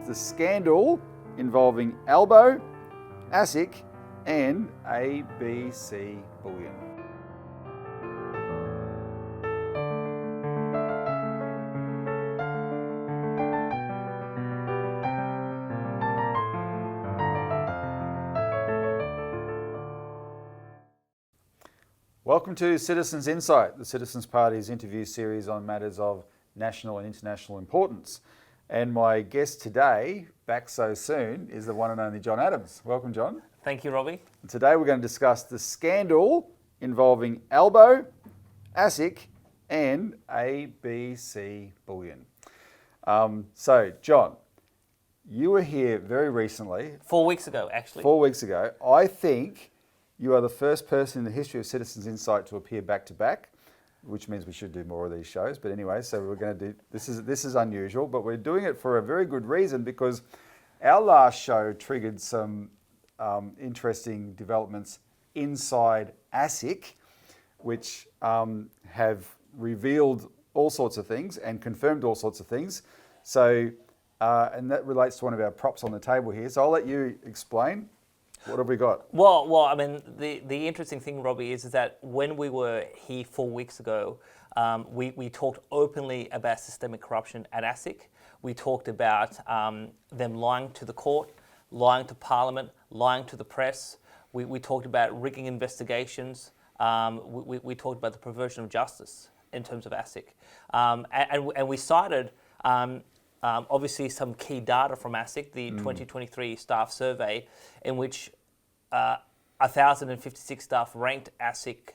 the scandal involving Albo, ASIC and ABC Bullion. Welcome to Citizens Insight, the Citizens Party's interview series on matters of national and international importance. And my guest today, back so soon, is the one and only John Adams. Welcome, John. Thank you, Robbie. And today we're going to discuss the scandal involving Albo, ASIC and ABC Bullion. So, John, you were here very recently. 4 weeks ago, actually. 4 weeks ago. I think you are the first person in the history of Citizens Insight to appear back to back, which means we should do more of these shows. But anyway, so we're going to do, this is unusual, but we're doing it for a very good reason, because our last show triggered some interesting developments inside ASIC, which have revealed all sorts of things and confirmed all sorts of things. So, and that relates to one of our props on the table here. So I'll let you explain. What have we got? Well, I mean, the interesting thing, Robbie, is that when we were here 4 weeks ago, we talked openly about systemic corruption at ASIC. We talked about them lying to the court, lying to Parliament, lying to the press. We talked about rigging investigations. We talked about the perversion of justice in terms of ASIC. And we cited obviously some key data from ASIC, the 2023 staff survey, in which 1,056 staff ranked ASIC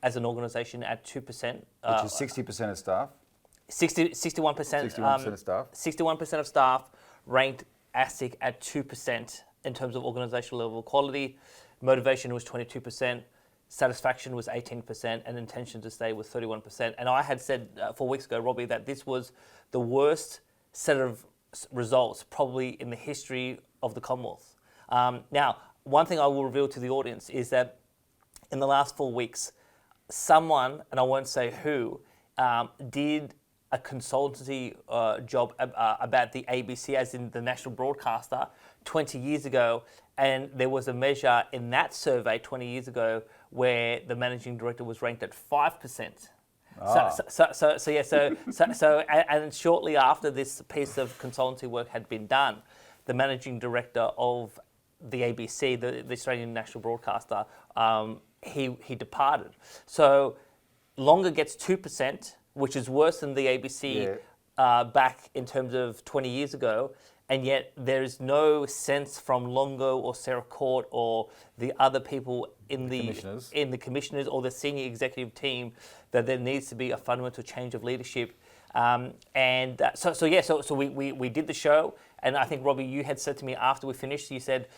as an organisation at 2%. Which is 60% of staff. 61%. 61% of staff. 61% of staff ranked ASIC at 2% in terms of organisational level quality. Motivation was 22%. Satisfaction was 18%, and intention to stay was 31%. And I had said 4 weeks ago, Robbie, that this was the worst set of results probably in the history of the Commonwealth. Now, one thing I will reveal to the audience is that in the last 4 weeks, someone, and I won't say who, did a consultancy job about the ABC, as in the national broadcaster, 20 years ago. And there was a measure in that survey 20 years ago where the managing director was ranked at 5%. And shortly after this piece of consultancy work had been done, the managing director of the ABC, the Australian national broadcaster, he departed. So Longer gets 2%, which is worse than the ABC back in terms of 20 years ago. And yet there is no sense from Longo or Sarah Court or the other people in the commissioners or the senior executive team that there needs to be a fundamental change of leadership. So we did the show, and I think, Robbie, you had said to me after we finished, you said,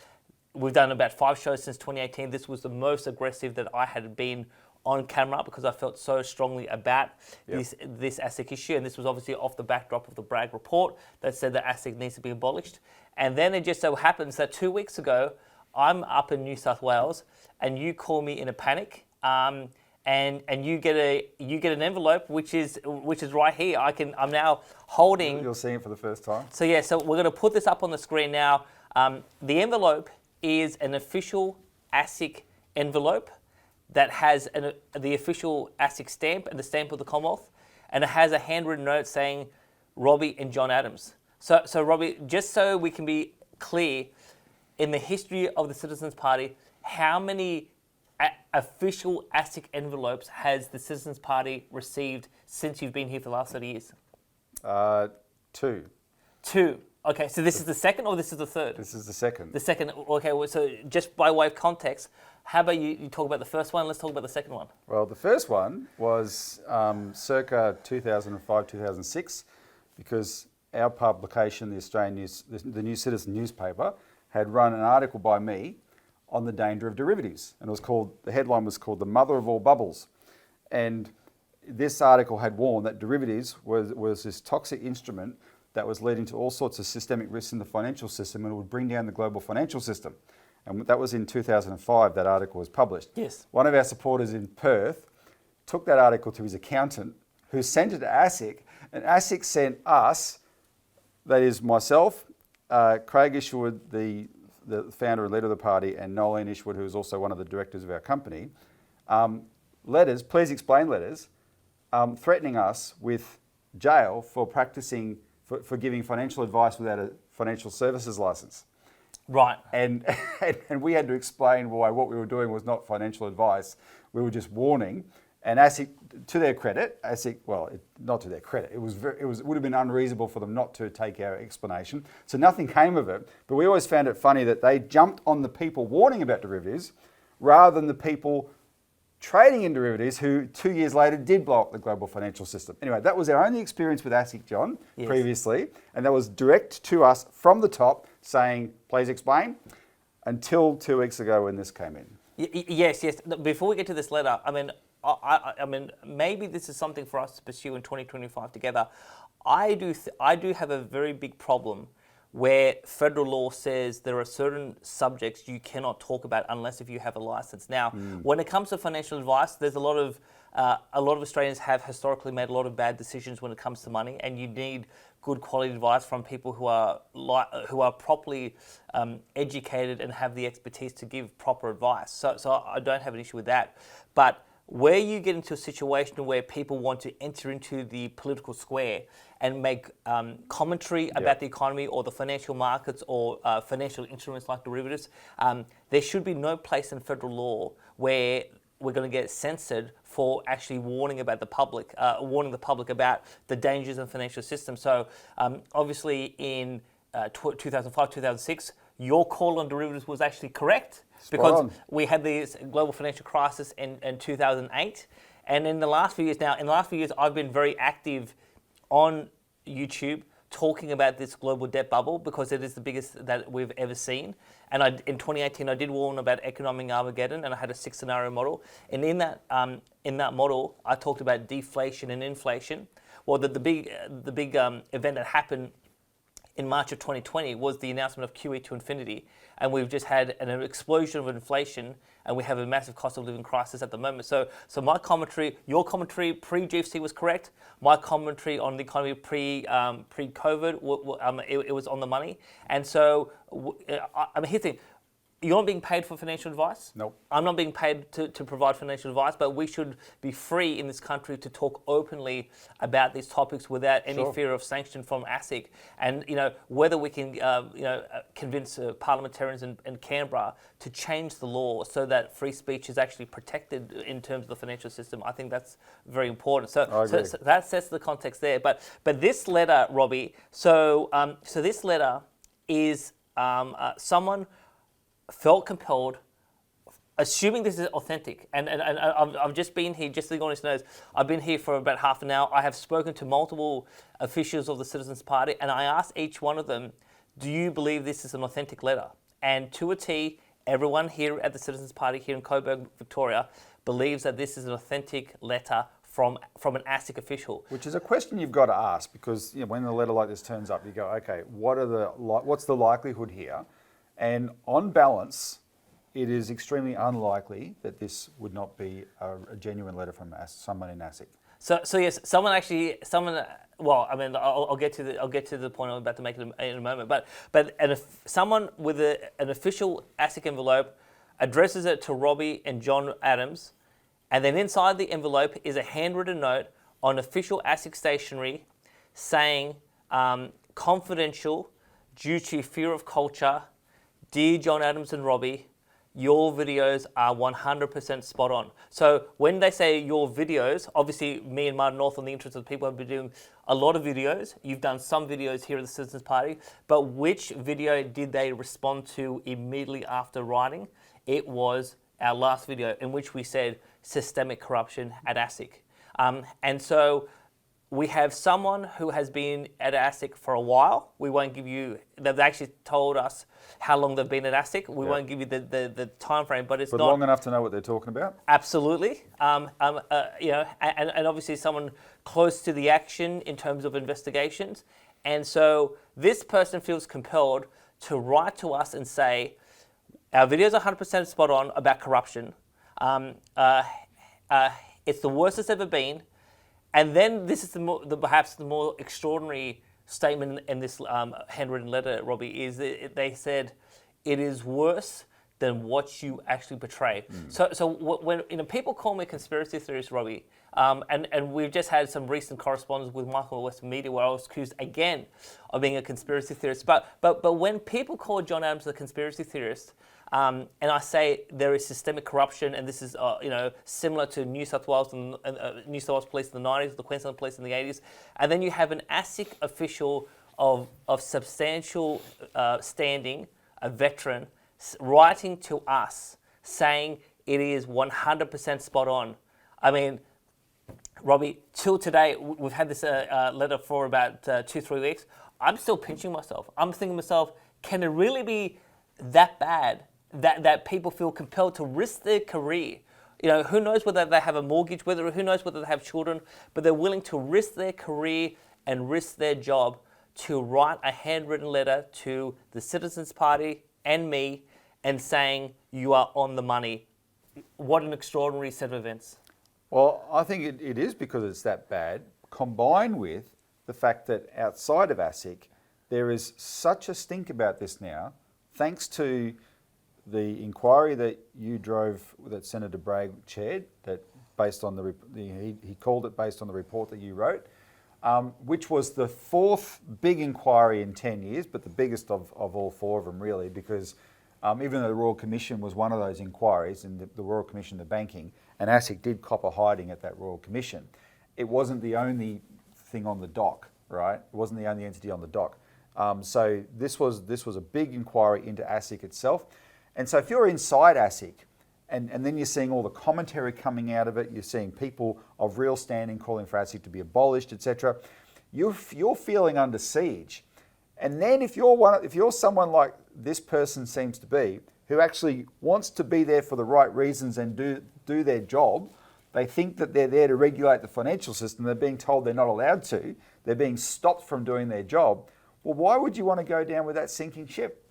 we've done about 5 shows since 2018. This was the most aggressive that I had been on camera because I felt so strongly about this ASIC issue, and this was obviously off the backdrop of the Bragg report that said that ASIC needs to be abolished. And then it just so happens that 2 weeks ago, I'm up in New South Wales, and you call me in a panic, and you get an envelope which is right here. I'm now holding. You're seeing it for the first time. So we're going to put this up on the screen now. The envelope is an official ASIC envelope that has the official ASIC stamp and the stamp of the Commonwealth, and it has a handwritten note saying Robbie and John Adams. So Robbie, just so we can be clear, in the history of the Citizens Party, how many official ASIC envelopes has the Citizens Party received since you've been here for the last 30 years? 2. 2. Okay, so this is the second or this is the third? This is the second. The second. Okay, well, so just by way of context, how about you talk about the first one? Let's talk about the second one. Well, the first one was circa 2005, 2006, because our publication, the Australian News, the New Citizen newspaper, had run an article by me on the danger of derivatives, and the headline was called "The Mother of All Bubbles," and this article had warned that derivatives was this toxic instrument that was leading to all sorts of systemic risks in the financial system, and it would bring down the global financial system. And that was in 2005, that article was published. Yes. One of our supporters in Perth took that article to his accountant, who sent it to ASIC, and ASIC sent us, that is myself Craig Ishwood, the founder and leader of the party, and Nolene Ishwood, who is also one of the directors of our company, letters, please explain letters, threatening us with jail for giving financial advice without a financial services license. Right. And we had to explain why what we were doing was not financial advice. We were just warning. And ASIC, to their credit, not to their credit, it would have been unreasonable for them not to take our explanation. So nothing came of it. But we always found it funny that they jumped on the people warning about derivatives rather than the people trading in derivatives who 2 years later did blow up the global financial system. Anyway, that was our only experience with ASIC, John, previously. And that was direct to us from the top saying, please explain, until 2 weeks ago when this came in. Yes. Before we get to this letter, I mean, maybe this is something for us to pursue in 2025 together. I do have a very big problem where federal law says there are certain subjects you cannot talk about unless if you have a license. Now, when it comes to financial advice, there's a lot of Australians have historically made a lot of bad decisions when it comes to money, and you need good quality advice from people who are properly educated and have the expertise to give proper advice. So I don't have an issue with that. But where you get into a situation where people want to enter into the political square and make commentary about the economy or the financial markets or financial instruments like derivatives, there should be no place in federal law where we're going to get censored for actually warning about the public, about the dangers of the financial system. So obviously in 2005, 2006, your call on derivatives was actually correct. Because we had this global financial crisis in 2008. And in the last few years, I've been very active on YouTube talking about this global debt bubble because it is the biggest that we've ever seen. And in 2018, I did warn about economic Armageddon, and I had a 6-scenario model. And in that model, I talked about deflation and inflation. Well, the big event that happened in March of 2020 was the announcement of QE to infinity. And we've just had an explosion of inflation, and we have a massive cost of living crisis at the moment. So my commentary, your commentary pre-GFC was correct. My commentary on the economy pre-COVID, it was on the money. And so, here's the thing. You're not being paid for financial advice. Nope. I'm not being paid to provide financial advice, but we should be free in this country to talk openly about these topics without any fear of sanction from ASIC. And whether we can convince parliamentarians in Canberra to change the law so that free speech is actually protected in terms of the financial system, I think that's very important. So that sets the context there. But this letter, Robbie, so this letter is someone felt compelled, assuming this is authentic, and I've just been here, just so the audience knows, I've been here for about half an hour. I have spoken to multiple officials of the Citizens Party, and I asked each one of them, do you believe this is an authentic letter? And to a T, everyone here at the Citizens Party here in Coburg, Victoria, believes that this is an authentic letter from an ASIC official. Which is a question you've got to ask, because when a letter like this turns up, you go, okay, what's the likelihood here? And on balance, it is extremely unlikely that this would not be a genuine letter from someone in ASIC. So yes, well, I'll get to the point I'm about to make in a moment. But someone with an official ASIC envelope addresses it to Robbie and John Adams, and then inside the envelope is a handwritten note on official ASIC stationery saying, confidential, due to fear of culture. Dear John Adams and Robbie, your videos are 100% spot on. So when they say your videos, obviously me and Martin North, on the interest of the people, have been doing a lot of videos. You've done some videos here at the Citizens Party, but which video did they respond to immediately after writing? It was our last video in which we said systemic corruption at ASIC. And so we have someone who has been at ASIC for a while. We won't give you, they've actually told us how long they've been at ASIC. We won't give you the time frame, but it's not long enough to know what they're talking about. Absolutely. And obviously someone close to the action in terms of investigations. And so this person feels compelled to write to us and say, our videos are 100% spot on about corruption. It's the worst it's ever been. And then this is perhaps the more extraordinary statement in this handwritten letter, Robbie, is that they said it is worse than what you actually portray. So when people call me a conspiracy theorist, Robbie, and we've just had some recent correspondence with Michael West Media where I was accused again of being a conspiracy theorist. But when people call John Adams a conspiracy theorist, and I say there is systemic corruption, and this is similar to New South Wales and New South Wales Police in the 90s, the Queensland Police in the 80s, and then you have an ASIC official of substantial standing, a veteran, writing to us saying it is 100% spot on. I mean, Robbie, till today, we've had this letter for about 2-3 weeks. I'm still pinching myself. I'm thinking to myself, can it really be that bad that people feel compelled to risk their career? You know, who knows whether they have a mortgage, who knows whether they have children, but they're willing to risk their career and risk their job to write a handwritten letter to the Citizens Party and me and saying you are on the money. What an extraordinary set of events. Well, I think it is because it's that bad, combined with the fact that outside of ASIC, there is such a stink about this now, thanks to the inquiry that you drove, that Senator Bragg chaired, that based on he called it based on the report that you wrote, which was the fourth big inquiry in 10 years, but the biggest of all four of them really, because even though the Royal Commission was one of those inquiries, and the Royal Commission of Banking, and ASIC did cop a hiding at that Royal Commission, it wasn't the only thing on the dock, right? It wasn't the only entity on the dock. So this was a big inquiry into ASIC itself. And so if you're inside ASIC, and then you're seeing all the commentary coming out of it, you're seeing people of real standing calling for ASIC to be abolished, etc., you're feeling under siege. And then if you're someone like this person seems to be, who actually wants to be there for the right reasons and do their job, they think that they're there to regulate the financial system, they're being told they're not allowed to, they're being stopped from doing their job, well, why would you want to go down with that sinking ship?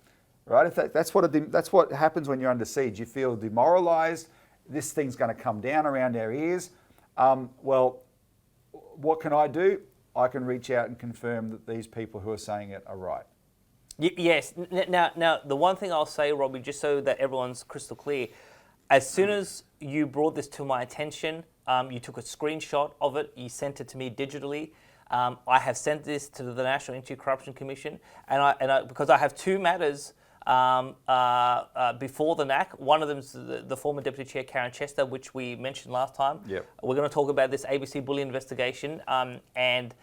Right? If that's what happens when you're under siege. You feel demoralised. This thing's going to come down around our ears. Well, what can I do? I can reach out and confirm that these people who are saying it are right. Yes. Now, the one thing I'll say, Robbie, just so that everyone's crystal clear, as soon as you brought this to my attention, you took a screenshot of it, you sent it to me digitally. I have sent this to the National Anti-Corruption Commission, and because I have two matters before the NAC. One of them is the former Deputy Chair Karen Chester, which we mentioned last time. Yep. We're going to talk about this ABC Bullion investigation, and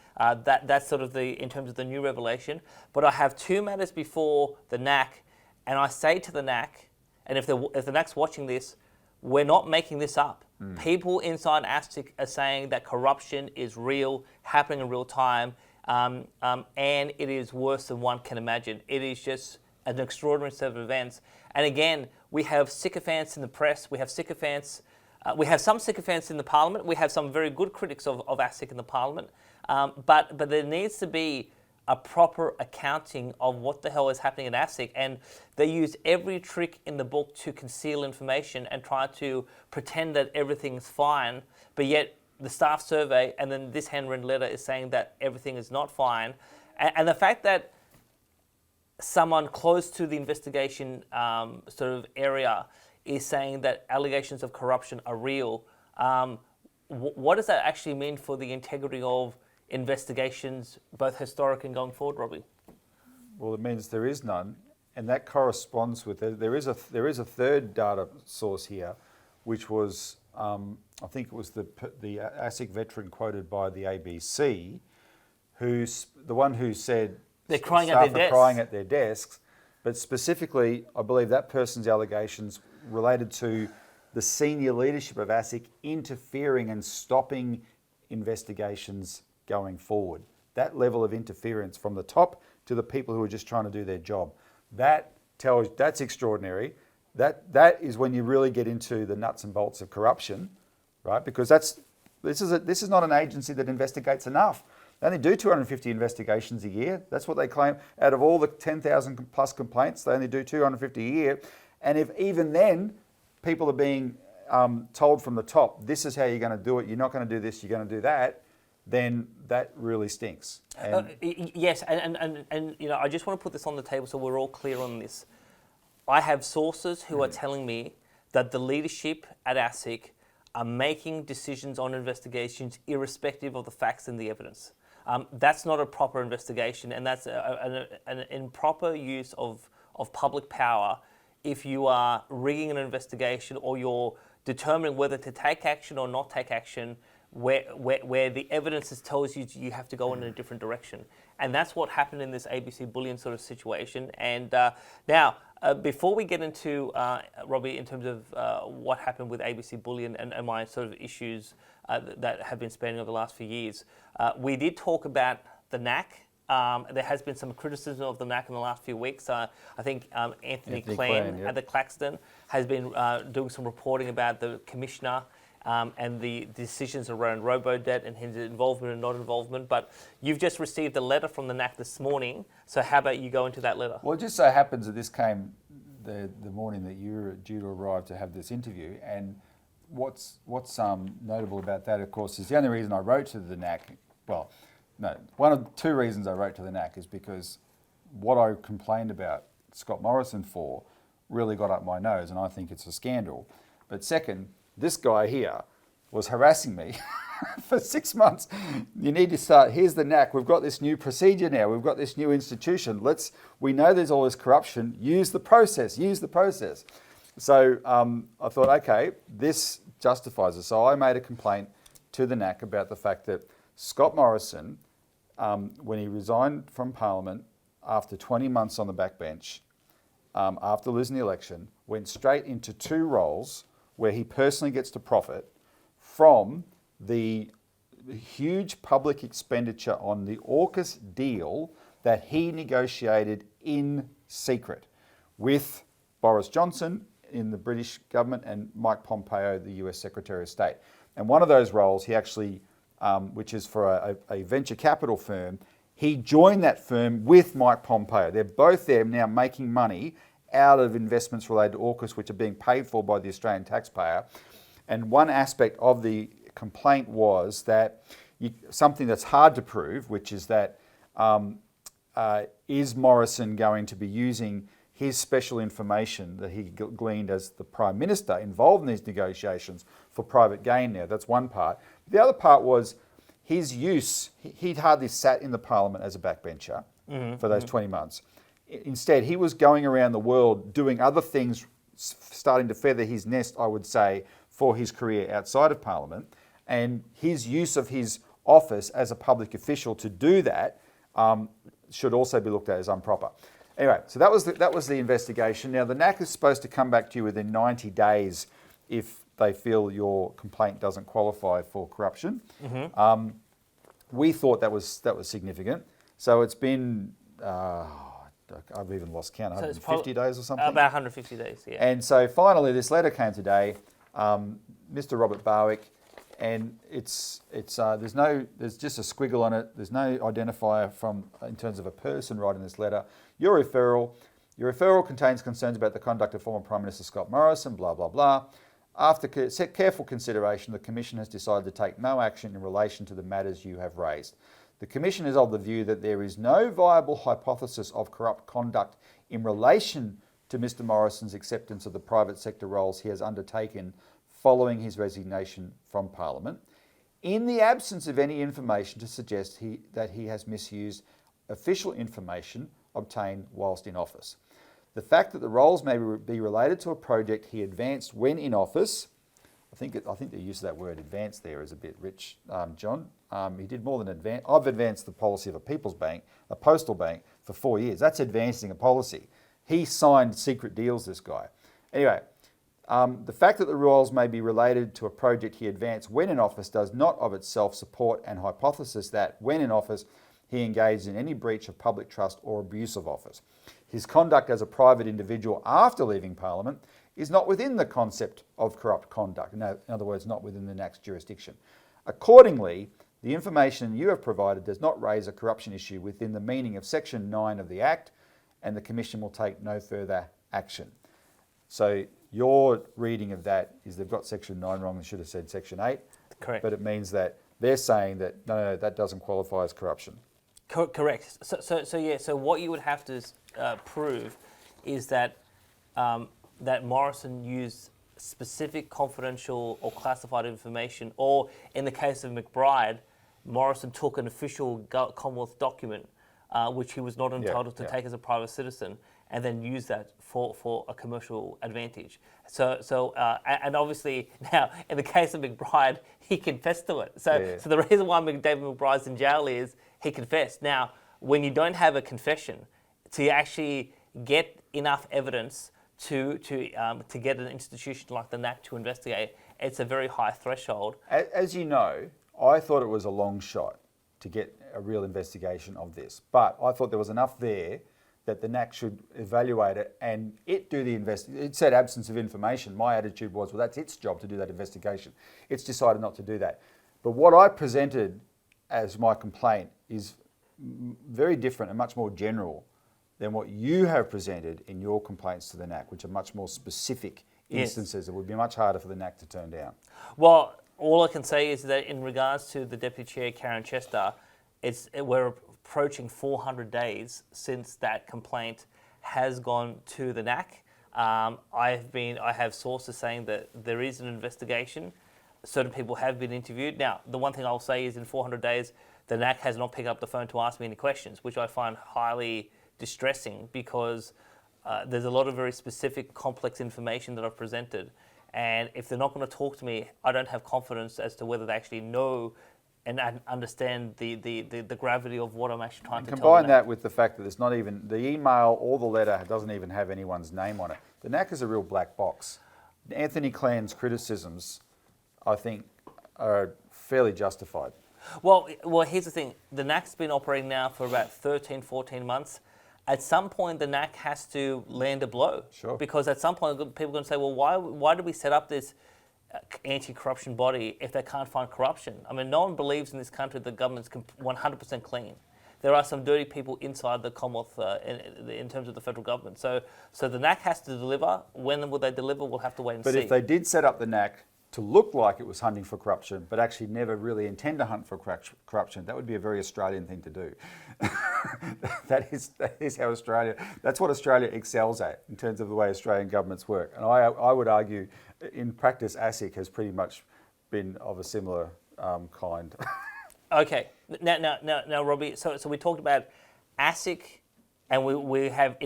that's sort of in terms of the new revelation. But I have two matters before the NAC, and I say to the NAC, and if the NAC's watching this, we're not making this up. People inside ASIC are saying that corruption is real, happening in real time, and it is worse than one can imagine. It is just an extraordinary set of events. And again, we have sycophants in the press, we have sycophants, we have some sycophants in the parliament, we have some very good critics of ASIC in the parliament, but there needs to be a proper accounting of what the hell is happening at ASIC, and they use every trick in the book to conceal information and try to pretend that everything's fine, but yet the staff survey and then this handwritten letter is saying that everything is not fine. And the fact that someone close to the investigation sort of area is saying that allegations of corruption are real, what does that actually mean for the integrity of investigations, both historic and going forward, Robbie? Well, it means there is none, and that corresponds with there is a third data source here, which was I think it was the ASIC veteran quoted by the ABC, who's the one who said they're crying staff at their are crying at their desks, but specifically, I believe that person's allegations related to the senior leadership of ASIC interfering and stopping investigations going forward. That level of interference from the top to the people who are just trying to do their job. That's extraordinary. That is when you really get into the nuts and bolts of corruption, right? Because this is not an agency that investigates enough. They only do 250 investigations a year. That's what they claim. Out of all the 10,000 plus complaints, they only do 250 a year. And if even then people are being told from the top, this is how you're going to do it, you're not going to do this, you're going to do that, then that really stinks. And Yes, and you know, I just want to put this on the table so we're all clear on this. I have sources who are telling me that the leadership at ASIC are making decisions on investigations irrespective of the facts and the evidence. That's not a proper investigation, and that's an improper use of public power if you are rigging an investigation or you're determining whether to take action or not take action where the evidence tells you you have to go in a different direction. And that's what happened in this ABC Bullion sort of situation. And now, before we get into, Robbie, in terms of what happened with ABC Bullion and my sort of issues that have been spanning over the last few years, we did talk about the NAC. There has been some criticism of the NAC in the last few weeks. I think Anthony Klein at the Claxton has been doing some reporting about the commissioner and the decisions around robo-debt and his involvement and not involvement. But you've just received a letter from the NAC this morning. So how about you go into that letter? well, it just so happens that this came the morning that you were due to arrive to have this interview. And what's notable about that, of course, is the only reason I wrote to the NAC. Well, no, one of two reasons I wrote to the NAC is because what I complained about Scott Morrison for really got up my nose, and I think it's a scandal. But second, this guy here was harassing me for 6 months. You need to start, here's the NAC, we've got this new procedure now, we've got this new institution, we know there's all this corruption, use the process. So I thought, okay, this justifies it. So I made a complaint to the NAC about the fact that Scott Morrison, when he resigned from Parliament after 20 months on the backbench, after losing the election, went straight into 2 roles where he personally gets to profit from the huge public expenditure on the AUKUS deal that he negotiated in secret with Boris Johnson in the British government and Mike Pompeo, the US Secretary of State. And one of those roles, he actually, which is for a venture capital firm, he joined that firm with Mike Pompeo. They're both there now making money out of investments related to AUKUS, which are being paid for by the Australian taxpayer. And one aspect of the complaint was that something that's hard to prove, which is that is Morrison going to be using his special information that he gleaned as the Prime Minister involved in these negotiations for private gain now? That's one part. The other part was his use. He'd hardly sat in the Parliament as a backbencher for those 20 months. Instead, he was going around the world doing other things, starting to feather his nest, I would say, for his career outside of Parliament. And his use of his office as a public official to do that should also be looked at as improper. Anyway, so that was the investigation. Now, the NAC is supposed to come back to you within 90 days if they feel your complaint doesn't qualify for corruption. We thought that was significant. So it's been... I've even lost count, 150 days or something? About 150 days, yeah. And so finally this letter came today, Mr. Robert Barwick, and there's just a squiggle on it. There's no identifier in terms of a person writing this letter. Your referral contains concerns about the conduct of former Prime Minister Scott Morrison, blah, blah, blah. After careful consideration, the Commission has decided to take no action in relation to the matters you have raised. The Commission is of the view that there is no viable hypothesis of corrupt conduct in relation to Mr. Morrison's acceptance of the private sector roles he has undertaken following his resignation from Parliament, in the absence of any information to suggest that he has misused official information obtained whilst in office. The fact that the roles may be related to a project he advanced when in office, I think the use of that word advanced there is a bit rich, John. He did more than advance. I've advanced the policy of a People's Bank, a postal bank, for 4 years. That's advancing a policy. He signed secret deals, this guy. Anyway, the fact that the roles may be related to a project he advanced when in office does not of itself support an hypothesis that, when in office, he engaged in any breach of public trust or abuse of office. His conduct as a private individual after leaving Parliament is not within the concept of corrupt conduct, in other words, not within the NAC's jurisdiction. Accordingly, the information you have provided does not raise a corruption issue within the meaning of Section 9 of the Act, and the Commission will take no further action. So your reading of that is they've got Section 9 wrong, they should have said Section 8. Correct. But it means that they're saying that no, that doesn't qualify as corruption. Correct. So what you would have to prove is that that Morrison used specific confidential or classified information, or in the case of McBride, Morrison took an official Commonwealth document, which he was not entitled to take as a private citizen, and then use that for a commercial advantage. And obviously now, in the case of McBride, he confessed to it. So the reason why David McBride's in jail is he confessed. Now, when you don't have a confession, to actually get enough evidence to get an institution like the NAC to investigate, it's a very high threshold. As you know, I thought it was a long shot to get a real investigation of this, but I thought there was enough there that the NAC should evaluate it and it do the investigation. It said absence of information. My attitude was, well, that's its job to do that investigation. It's decided not to do that. But what I presented as my complaint is very different and much more general than what you have presented in your complaints to the NAC, which are much more specific instances that would be much harder for the NAC to turn down. Well, all I can say is that in regards to the Deputy Chair, Karen Chester, we're approaching 400 days since that complaint has gone to the NAC. I have sources saying that there is an investigation. Certain people have been interviewed. Now, the one thing I'll say is in 400 days, the NAC has not picked up the phone to ask me any questions, which I find highly distressing because there's a lot of very specific, complex information that I've presented. And if they're not going to talk to me, I don't have confidence as to whether they actually know and understand the gravity of what I'm actually trying to tell them. Combine that with the fact that there's not even, the email or the letter doesn't even have anyone's name on it. The NAC is a real black box. Anthony Clan's criticisms, I think, are fairly justified. Well, here's the thing. The NAC's been operating now for about 13, 14 months. At some point, the NAC has to land a blow. Sure. Because at some point, people are going to say, well, why did we set up this anti-corruption body if they can't find corruption? I mean, no one believes in this country that the government's 100% clean. There are some dirty people inside the Commonwealth in terms of the federal government. So the NAC has to deliver. When will they deliver? We'll have to wait and see. But if they did set up the NAC to look like it was hunting for corruption, but actually never really intend to hunt for corruption, that would be a very Australian thing to do. That is how that's what Australia excels at in terms of the way Australian governments work. And I would argue, in practice, ASIC has pretty much been of a similar kind. Okay. Now, Robbie, so we talked about ASIC, and we have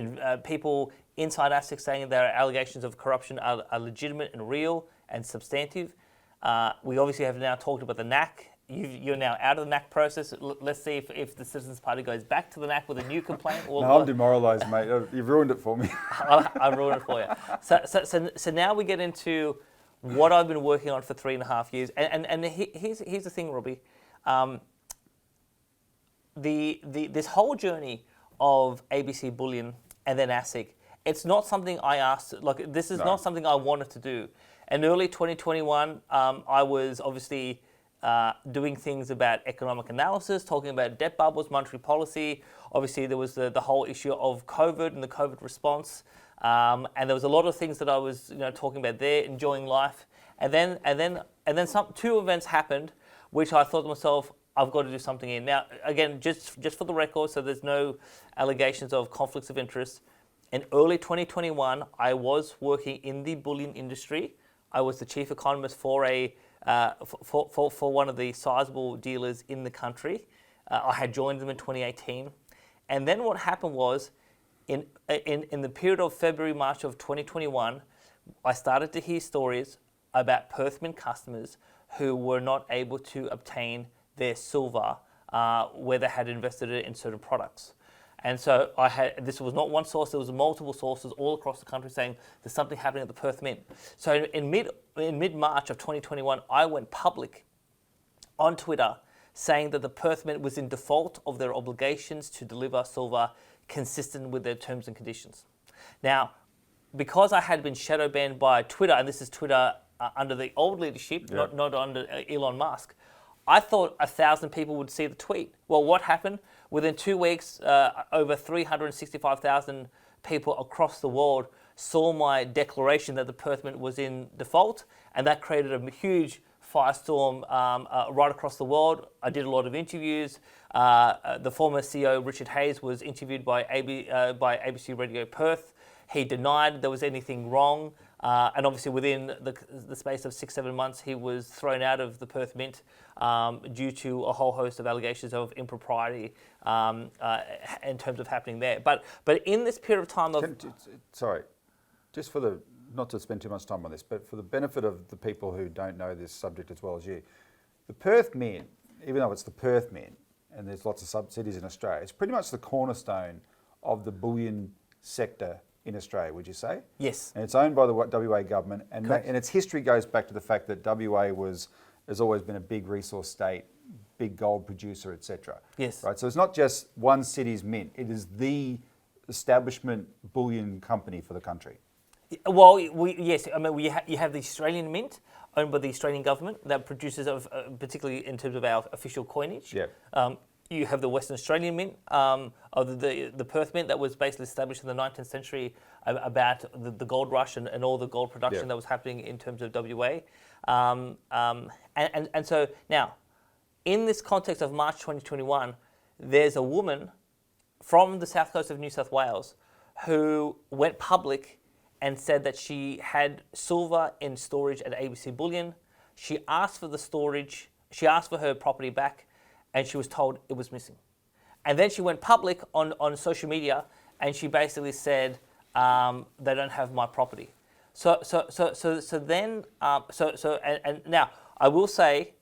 people inside ASIC saying that allegations of corruption are legitimate and real and substantive. We obviously have now talked about the NAC. You're now out of the NAC process. Let's see if the Citizens Party goes back to the NAC with a new complaint. No, I'm demoralised, mate. You've ruined it for me. I ruined it for you. So now we get into what I've been working on for 3.5 years. And here's the thing, Robbie. This whole journey of ABC Bullion and then ASIC, it's not something I asked. Like, this is not something I wanted to do. In early 2021, I was obviously doing things about economic analysis, talking about debt bubbles, monetary policy. Obviously, there was the whole issue of COVID and the COVID response, and there was a lot of things that I was talking about there, enjoying life. And then two events happened, which I thought to myself, I've got to do something in. Now, again, just for the record, so there's no allegations of conflicts of interest. In early 2021, I was working in the bullion industry. I was the chief economist for for one of the sizable dealers in the country. I had joined them in 2018, and then what happened was, in the period of February, March of 2021, I started to hear stories about Perth Mint customers who were not able to obtain their silver where they had invested it in certain products. And so this was not one source, there was multiple sources all across the country saying there's something happening at the Perth Mint. So in mid-March of 2021, I went public on Twitter saying that the Perth Mint was in default of their obligations to deliver silver consistent with their terms and conditions. Now, because I had been shadow banned by Twitter, and this is Twitter under the old leadership, not under Elon Musk, I thought 1,000 people would see the tweet. Well, what happened? Within 2 weeks, over 365,000 people across the world saw my declaration that the Perth Mint was in default, and that created a huge firestorm right across the world. I did a lot of interviews. The former CEO, Richard Hayes, was interviewed by ABC Radio Perth. He denied there was anything wrong. And obviously within the space of 6-7 months, he was thrown out of the Perth Mint due to a whole host of allegations of impropriety in terms of happening there. But in this period of time of... Sorry, just for the, not to spend too much time on this, but for the benefit of the people who don't know this subject as well as you, the Perth Mint, even though it's the Perth Mint, and there's lots of sub-cities in Australia, it's pretty much the cornerstone of the bullion sector in Australia, would you say? Yes. And it's owned by the WA government, and its history goes back to the fact that WA has always been a big resource state, big gold producer, etc. Yes. Right. So it's not just one city's mint; it is the establishment bullion company for the country. Well, yes. I mean, you have the Australian Mint, owned by the Australian government, that produces, particularly in terms of our official coinage. Yeah. You have the Western Australian Mint, of the Perth Mint, that was basically established in the 19th century about the gold rush and all the gold production that was happening in terms of WA. And so now, in this context of March 2021, there's a woman from the south coast of New South Wales who went public and said that she had silver in storage at ABC Bullion. She asked for the storage, she asked for her property back, and she was told it was missing. And then she went public on social media, and she basically said, they don't have my property. So now I will say,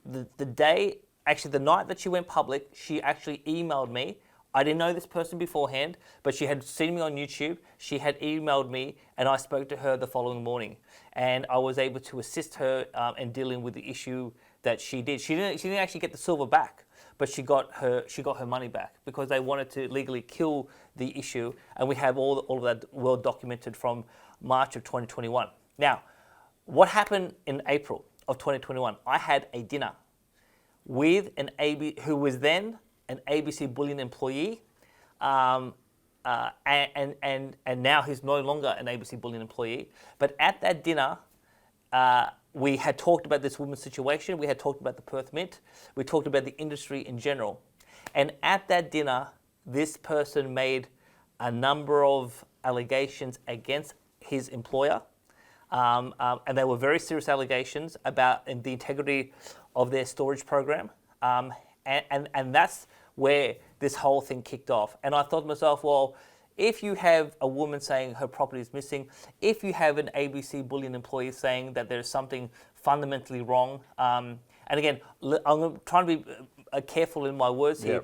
the night that she went public, she actually emailed me. I didn't know this person beforehand, but she had seen me on YouTube. She had emailed me, and I spoke to her the following morning, and I was able to assist her in dealing with the issue that she did. She didn't actually get the silver back, but she got her money back because they wanted to legally kill the issue, and we have all of that well documented from March of 2021. Now, what happened in April of 2021? I had a dinner with who was then an ABC Bullion employee, and now he's no longer an ABC Bullion employee. But at that dinner, we had talked about this woman's situation. We had talked about the Perth Mint. We talked about the industry in general. And at that dinner, this person made a number of allegations against his employer. And they were very serious allegations about the integrity of their storage program. And that's where this whole thing kicked off. And I thought to myself, well, if you have a woman saying her property is missing, if you have an ABC Bullion employee saying that there's something fundamentally wrong, and again, I'm trying to be careful in my words here.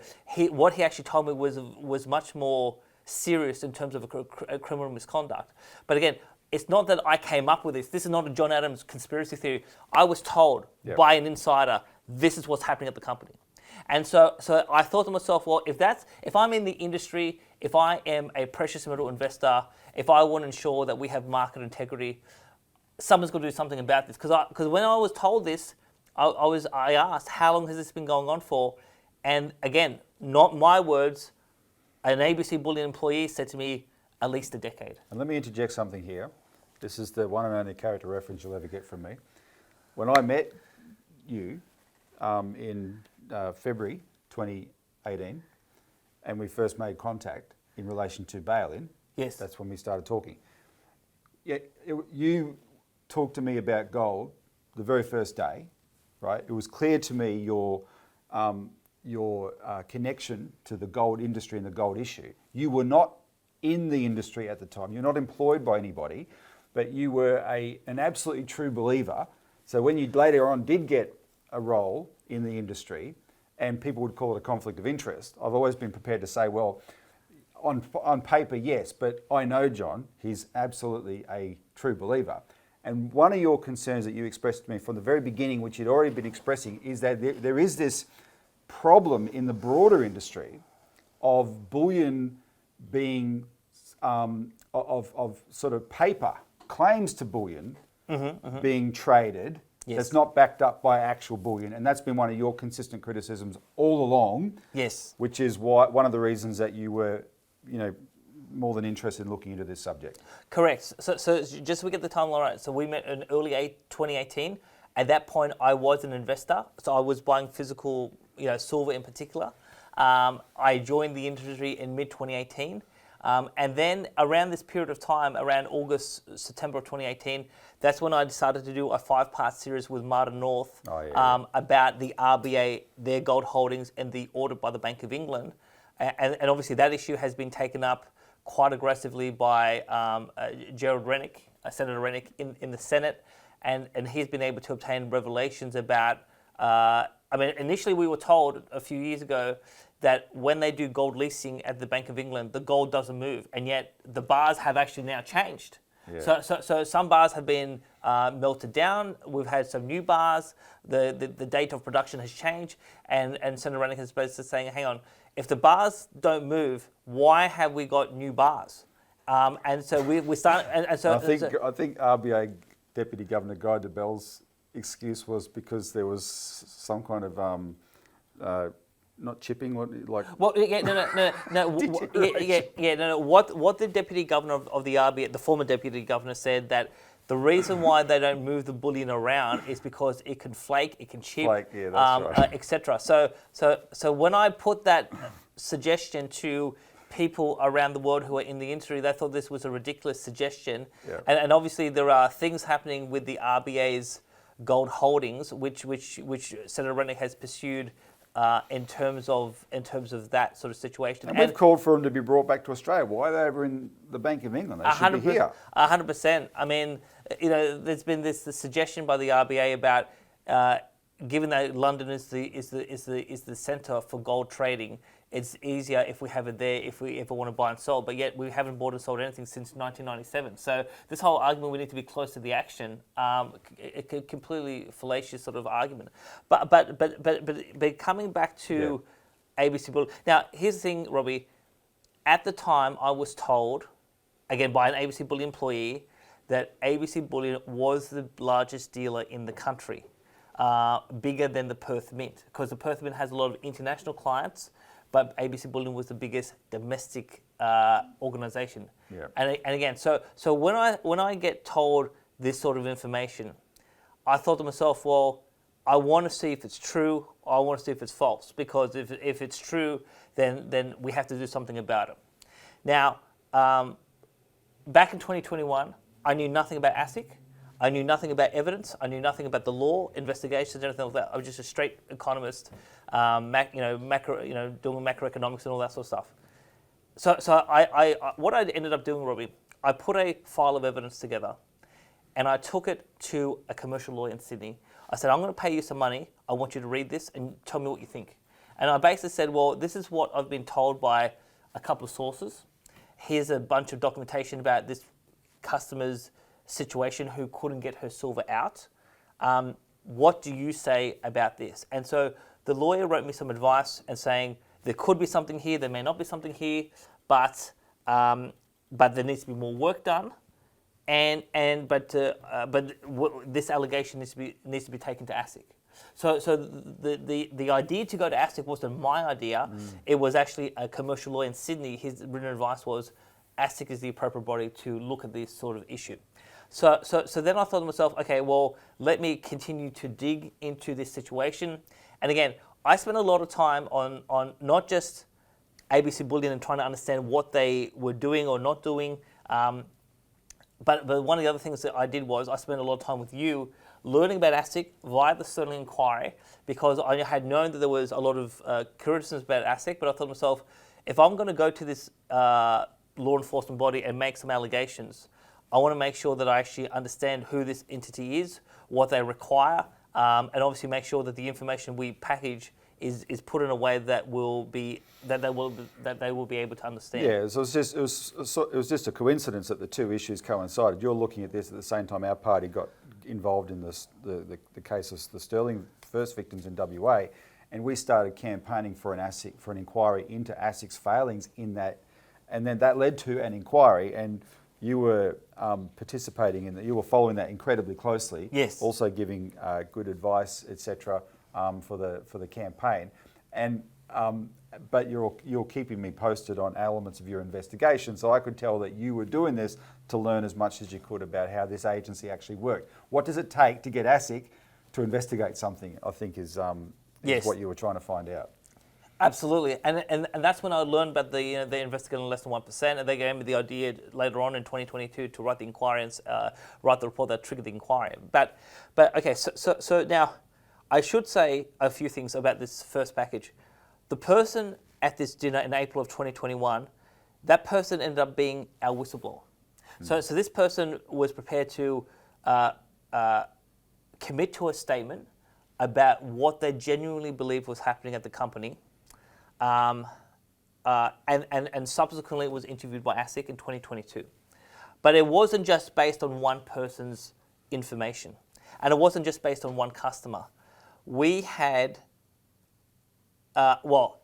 What he actually told me was much more serious in terms of a criminal misconduct. But again, it's not that I came up with this. This is not a John Adams conspiracy theory. I was told by an insider, this is what's happening at the company. And so I thought to myself, well, if I'm in the industry, if I am a precious metal investor, if I want to ensure that we have market integrity, someone's got to do something about this. Because when I was told this, I asked, how long has this been going on for? And again, not my words, an ABC Bullion employee said to me, at least a decade. And let me interject something here. This is the one and only character reference you'll ever get from me. When I met you in February 2018, and we first made contact in relation to bail-in. Yes. That's when we started talking. Yeah, you talked to me about gold the very first day, right? It was clear to me your connection to the gold industry and the gold issue. You were not in the industry at the time. You're not employed by anybody, but you were an absolutely true believer. So when you later on did get a role in the industry, and people would call it a conflict of interest, I've always been prepared to say, well, on paper, yes, but I know John, he's absolutely a true believer. And one of your concerns that you expressed to me from the very beginning, which you'd already been expressing, is that there is this problem in the broader industry of bullion being, of sort of paper, claims to bullion being traded. Yes. That's not backed up by actual bullion, and that's been one of your consistent criticisms all along. Yes. Which is why one of the reasons that you were, more than interested in looking into this subject. Correct. So just so we get the timeline right. So we met in early 2018, At that point, I was an investor, so I was buying physical, silver in particular. I joined the industry in mid-2018. And then around this period of time, around August, September of 2018, that's when I decided to do a 5-part series with Martin North about the RBA, their gold holdings, and the audit by the Bank of England. And obviously that issue has been taken up quite aggressively by Gerald Rennick, Senator Rennick in the Senate, and he's been able to obtain revelations about, initially we were told a few years ago that when they do gold leasing at the Bank of England, the gold doesn't move, and yet the bars have actually now changed. Yeah. So some bars have been melted down. We've had some new bars. The date of production has changed, and Senator Rennick is basically saying, hang on, if the bars don't move, why have we got new bars? And so we start. And so I think RBA Deputy Governor Guy Debelle's excuse was because there was some kind of not chipping, like. Well, no. What the Deputy Governor of the RBA, the former Deputy Governor, said that the reason why they don't move the bullion around is because it can flake, it can chip, yeah, that's right. etc. So when I put that suggestion to people around the world who are in the industry, they thought this was a ridiculous suggestion. Yeah. And obviously there are things happening with the RBA's gold holdings, which Senator Rennick has pursued in terms of that sort of situation. And we've called for them to be brought back to Australia. Why are they over in the Bank of England? They should be here. 100%. I mean, there's been this suggestion by the RBA about given that London is the centre for gold trading, it's easier if we have it there if we ever want to buy and sell. But yet we haven't bought and sold anything since 1997. So this whole argument we need to be close to the action, a completely fallacious sort of argument. But coming back to ABC Bullion. Now here's the thing, Robbie. At the time, I was told, again by an ABC Bullion employee, that ABC Bullion was the largest dealer in the country, bigger than the Perth Mint, because the Perth Mint has a lot of international clients. But ABC Bullion was the biggest domestic organisation. Yeah. And again, so when I get told this sort of information, I thought to myself, well, I want to see if it's true, or I want to see if it's false, because if it's true, then we have to do something about it. Now, back in 2021, I knew nothing about ASIC. I knew nothing about evidence. I knew nothing about the law, investigations, anything like that. I was just a straight economist, doing macroeconomics and all that sort of stuff. So I what I ended up doing, Robbie, I put a file of evidence together, and I took it to a commercial lawyer in Sydney. I said, I'm going to pay you some money. I want you to read this and tell me what you think. And I basically said, well, this is what I've been told by a couple of sources. Here's a bunch of documentation about this customer's situation who couldn't get her silver out. What do you say about this? And so the lawyer wrote me some advice and saying there could be something here, there may not be something here, but there needs to be more work done, but this allegation needs to be taken to ASIC. So the idea to go to ASIC wasn't my idea. It was actually a commercial lawyer in Sydney. His written advice was ASIC is the appropriate body to look at this sort of issue. So then I thought to myself, okay, well, let me continue to dig into this situation. And again, I spent a lot of time on not just ABC Bullion and trying to understand what they were doing or not doing, but one of the other things that I did was I spent a lot of time with you learning about ASIC via the Sterling Inquiry, because I had known that there was a lot of criticisms about ASIC, but I thought to myself, if I'm going to go to this law enforcement body and make some allegations, I want to make sure that I actually understand who this entity is, what they require, and obviously make sure that the information we package is put in a way that they will be able to understand. Yeah, so it was just a coincidence that the two issues coincided. You're looking at this at the same time our party got involved in the case of the Sterling first victims in WA, and we started campaigning for an inquiry into ASIC's failings in that, and then that led to an inquiry, and you were participating in that. You were following that incredibly closely. Yes. Also giving good advice, etc., for the campaign, and but you're keeping me posted on elements of your investigation, so I could tell that you were doing this to learn as much as you could about how this agency actually worked. What does it take to get ASIC to investigate something, I think is Yes. what you were trying to find out. Absolutely, and that's when I learned about the investigating less than 1%, and they gave me the idea later on in 2022 to write the inquiry and write the report that triggered the inquiry. But okay, so now I should say a few things about this first package. The person at this dinner in April of 2021, that person ended up being our whistleblower. So this person was prepared to commit to a statement about what they genuinely believed was happening at the company. And subsequently was interviewed by ASIC in 2022. But it wasn't just based on one person's information. And it wasn't just based on one customer. We had, I won't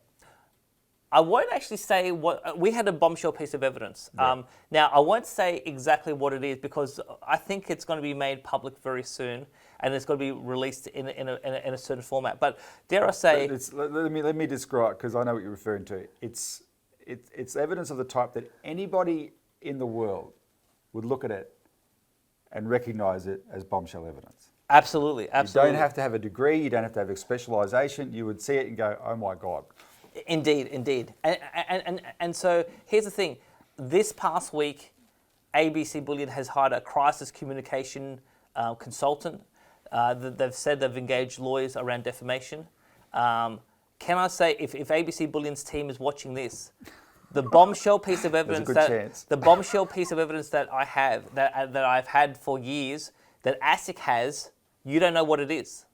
actually say what, we had a bombshell piece of evidence. Yeah. Now, I won't say exactly what it is because I think it's going to be made public very soon and it's going to be released in a certain format. But dare I say... Let me describe, because I know what you're referring to. It's evidence of the type that anybody in the world would look at it and recognise it as bombshell evidence. Absolutely. You don't have to have a degree, you don't have to have a specialisation. You would see it and go, oh my God. Indeed. And so here's the thing. This past week, ABC Bullion has hired a crisis communication consultant. They've said they've engaged lawyers around defamation. Can I say, if ABC Bullion's team is watching this, the bombshell piece of evidence that I have, that I've had for years, that ASIC has, you don't know what it is.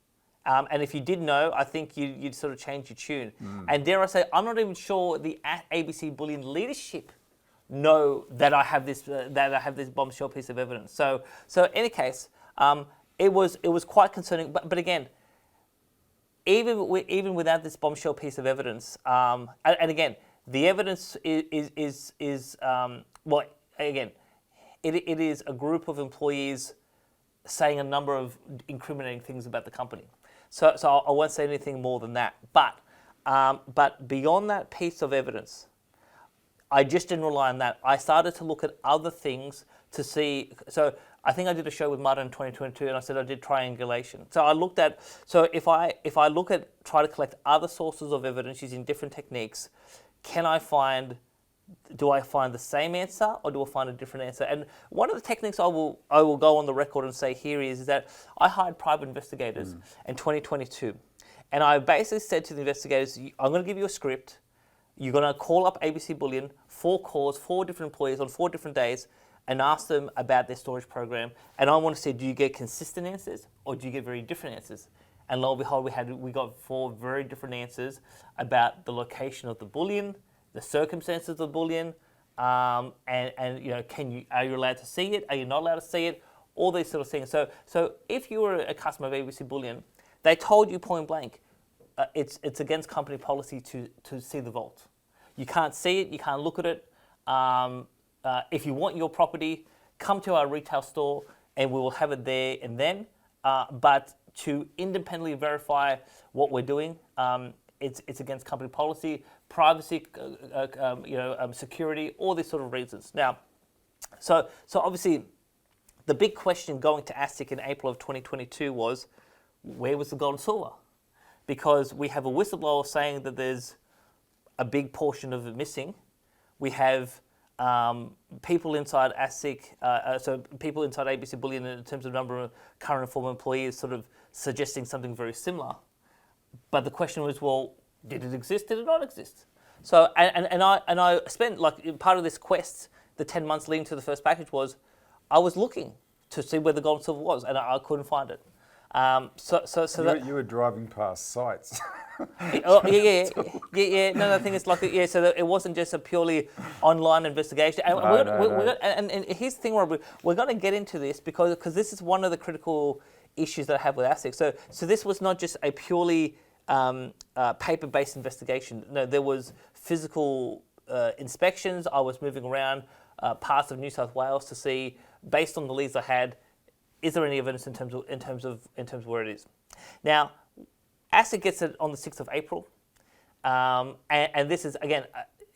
And if you did know, I think you'd sort of change your tune. And dare I say, I'm not even sure the ABC Bullion leadership know that I have this bombshell piece of evidence. So in any case, it was quite concerning. But again, even without this bombshell piece of evidence, and again, the evidence is it is a group of employees saying a number of incriminating things about the company. So I won't say anything more than that. But beyond that piece of evidence, I just didn't rely on that. I started to look at other things to see. So I think I did a show with Martin in 2022, and I said I did triangulation. So I looked at, so if I try to collect other sources of evidence using different techniques, do I find the same answer or do I find a different answer? And one of the techniques I will go on the record and say here is that I hired private investigators in 2022. And I basically said to the investigators, I'm going to give you a script. You're going to call up ABC Bullion, 4 calls, 4 different employees on 4 different days, and ask them about their storage program. And I want to say, do you get consistent answers or do you get very different answers? And lo and behold, we got 4 very different answers about the location of the bullion, the circumstances of the bullion, and are you allowed to see it? Are you not allowed to see it? All these sort of things. So if you were a customer of ABC Bullion, they told you point blank, it's against company policy to see the vault. You can't see it. You can't look at it. If you want your property, come to our retail store and we will have it there and then. But to independently verify what we're doing, it's against company policy, privacy, security, all these sort of reasons. Now, so obviously, the big question going to ASIC in April of 2022 was, where was the gold and silver? Because we have a whistleblower saying that there's a big portion of it missing. We have people inside ASIC, so people inside ABC Bullion in terms of number of current and former employees sort of suggesting something very similar. But the question was, well, did it exist? Did it not exist? So, and I spent like part of this quest, the 10 months leading to the first package was, I was looking to see where the gold and silver was, and I couldn't find it. You were driving past sites. Oh, yeah. No, the thing is, like, yeah. So that it wasn't just a purely online investigation. And, and here's the thing, Rob, we're going to get into this because this is one of the critical issues that I have with ASIC. So this was not just a purely paper-based investigation. No, there was physical inspections. I was moving around parts of New South Wales to see, based on the leads I had, is there any evidence in terms of where it is? Now, ASIC gets it on the 6th of April, and this is again,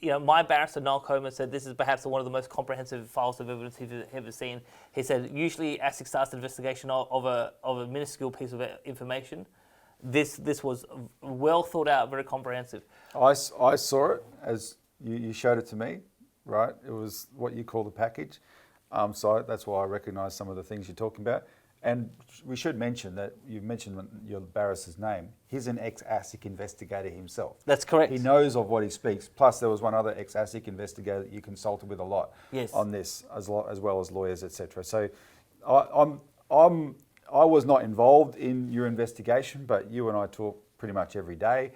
my barrister, Noel Coleman, said this is perhaps one of the most comprehensive files of evidence he's ever seen. He said, usually ASIC starts an investigation of a minuscule piece of information. This was well thought out, very comprehensive. I saw it as you showed it to me, right? It was what you call the package. So that's why I recognise some of the things you're talking about. And we should mention that you've mentioned your barrister's name. He's an ex-ASIC investigator himself. That's correct. He knows of what he speaks. Plus, there was one other ex-ASIC investigator that you consulted with a lot on this, as well as lawyers, etc. So, I was not involved in your investigation, but you and I talk pretty much every day,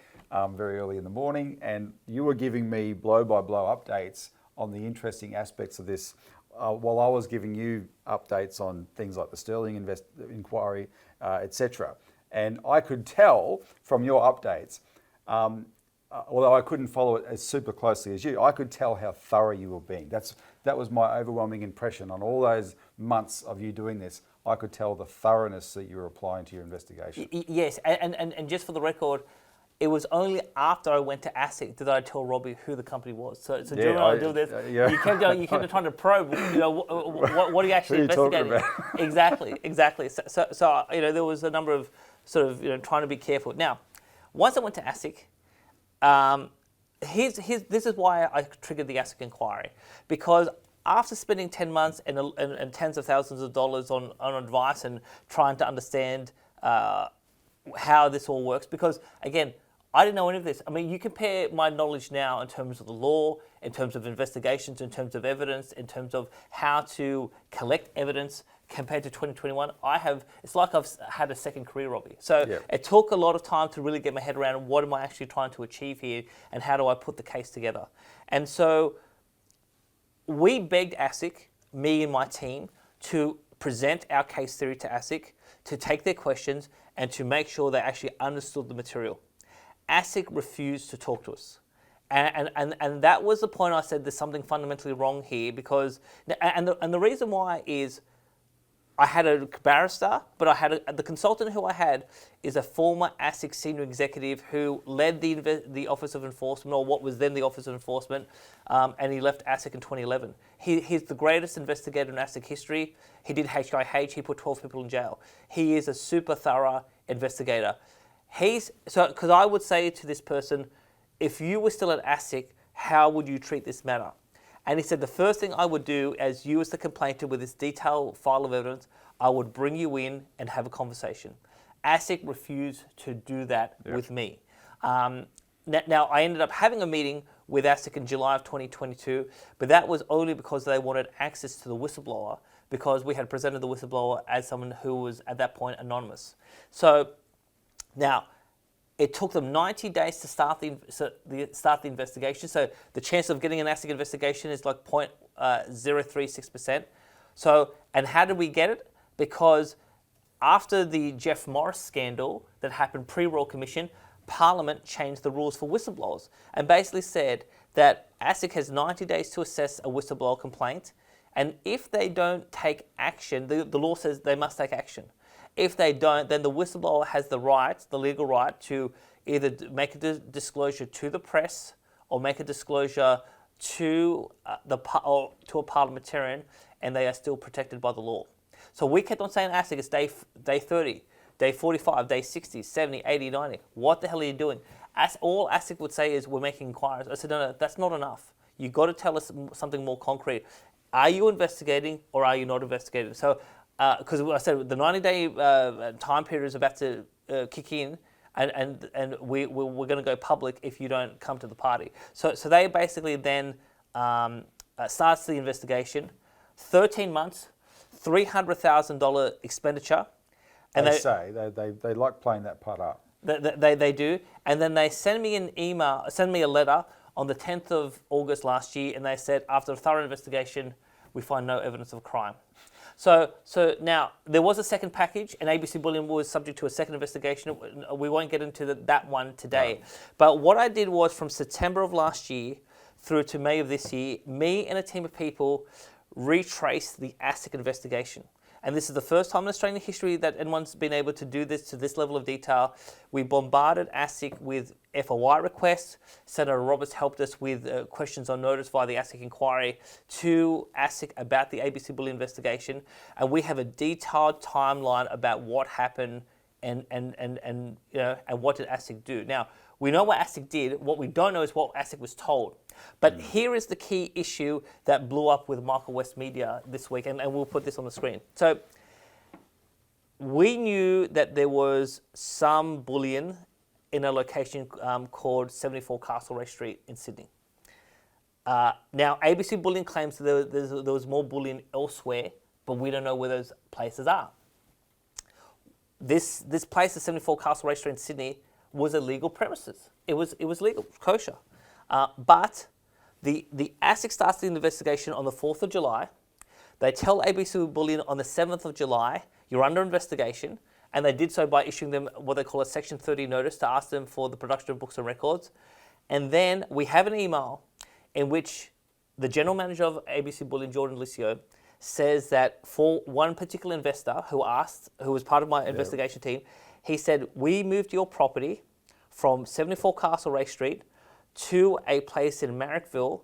very early in the morning, and you were giving me blow-by-blow updates on the interesting aspects of this. While I was giving you updates on things like the Sterling inquiry, etc. And I could tell from your updates, although I couldn't follow it as super closely as you, I could tell how thorough you were being. That was my overwhelming impression on all those months of you doing this. I could tell the thoroughness that you were applying to your investigation. Yes, and just for the record, it was only after I went to ASIC that I tell Robbie who the company was. So do you remember I do this? You kept trying to probe. What are you actually investigating? Exactly. So there was a number of sort of trying to be careful. Now, once I went to ASIC, this is why I triggered the ASIC inquiry, because after spending 10 months and tens of thousands of dollars on advice and trying to understand how this all works, because again, I didn't know any of this. I mean, you compare my knowledge now in terms of the law, in terms of investigations, in terms of evidence, in terms of how to collect evidence compared to 2021. It's like I've had a second career, Robbie. So It took a lot of time to really get my head around what am I actually trying to achieve here and how do I put the case together. And so we begged ASIC, me and my team, to present our case theory to ASIC, to take their questions and to make sure they actually understood the material. ASIC refused to talk to us. And that was the point I said there's something fundamentally wrong here, because, and the reason why is I had a barrister, but I had the consultant who I had is a former ASIC senior executive who led the Office of Enforcement, or what was then the Office of Enforcement, and he left ASIC in 2011. He's the greatest investigator in ASIC history. He did HIH, he put 12 people in jail. He is a super thorough investigator. Because I would say to this person, if you were still at ASIC, how would you treat this matter? And he said, the first thing I would do, as you as the complainant with this detailed file of evidence, I would bring you in and have a conversation. ASIC refused to do that with me. Now, I ended up having a meeting with ASIC in July of 2022, but that was only because they wanted access to the whistleblower, because we had presented the whistleblower as someone who was at that point anonymous. So now, it took them 90 days to start the investigation. So the chance of getting an ASIC investigation is like 0.036%. So, and how did we get it? Because after the Jeff Morris scandal that happened pre-Royal Commission, Parliament changed the rules for whistleblowers and basically said that ASIC has 90 days to assess a whistleblower complaint, and if they don't take action, the law says they must take action. If they don't, then the whistleblower has the legal right to either make a disclosure to the press or make a disclosure to a parliamentarian, and they are still protected by the law. So we kept on saying ASIC, it's day 30, day 45, day 60, 70, 80, 90. What the hell are you doing? All ASIC would say is, we're making inquiries. I said, no, that's not enough. You've got to tell us something more concrete. Are you investigating or are you not investigating? So, because I said the 90-day time period is about to kick in, and we're going to go public if you don't come to the party. So they basically then starts the investigation. 13 months, $300,000 expenditure. And they like playing that part up. They do, and then they send me a letter on the 10th of August last year, and they said, after a thorough investigation, we find no evidence of a crime. So now, there was a second package, and ABC Bullion was subject to a second investigation. We won't get into that one today. No. But what I did was, from September of last year through to May of this year, me and a team of people retraced the ASIC investigation. And this is the first time in Australian history that anyone's been able to do this to this level of detail. We bombarded ASIC with FOI requests. Senator Roberts helped us with questions on notice via the ASIC inquiry to ASIC about the ABC Bullion investigation, and we have a detailed timeline about what happened and what did ASIC do. Now, we know what ASIC did. What we don't know is what ASIC was told. But here is the key issue that blew up with Michael West Media this week, and we'll put this on the screen. So we knew that there was some bullion in a location called 74 Castlereagh Street in Sydney. Now, ABC Bullion claims that there was more bullion elsewhere, but we don't know where those places are. This place at 74 Castlereagh Street in Sydney was a legal premises. It was legal, kosher. But the ASIC starts the investigation on the 4th of July. They tell ABC Bullion on the 7th of July, you're under investigation, and they did so by issuing them what they call a Section 30 notice to ask them for the production of books and records. And then we have an email in which the general manager of ABC Bullion, Jordan Licio, says that for one particular investor who was part of my investigation team, he said, we moved your property from 74 Castlereagh Street to a place in Marrickville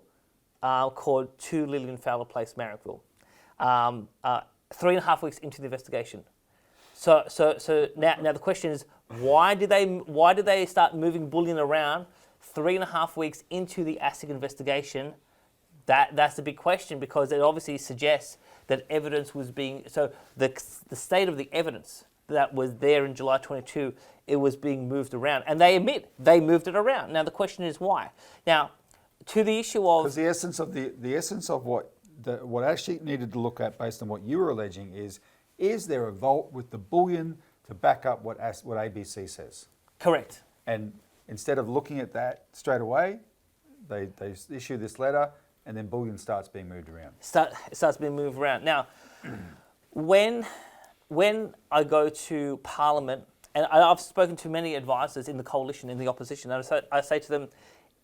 called 2 Lillian Fowler Place, Marrickville. 3.5 weeks into the investigation. So now the question is, why did they start moving bullion around 3.5 weeks into the ASIC investigation? That's the big question, because it obviously suggests that evidence was being, so the state of the evidence that was there in July 22, it was being moved around, and they admit they moved it around. Now the question is why. Now, to the issue of, because the essence of what ASIC needed to look at, based on what you were alleging, is there a vault with the bullion to back up what ABC says? Correct. And instead of looking at that straight away, they issue this letter, and then bullion starts being moved around. Starts being moved around. Now, when I go to Parliament, and I've spoken to many advisors in the coalition, in the opposition, and I say to them,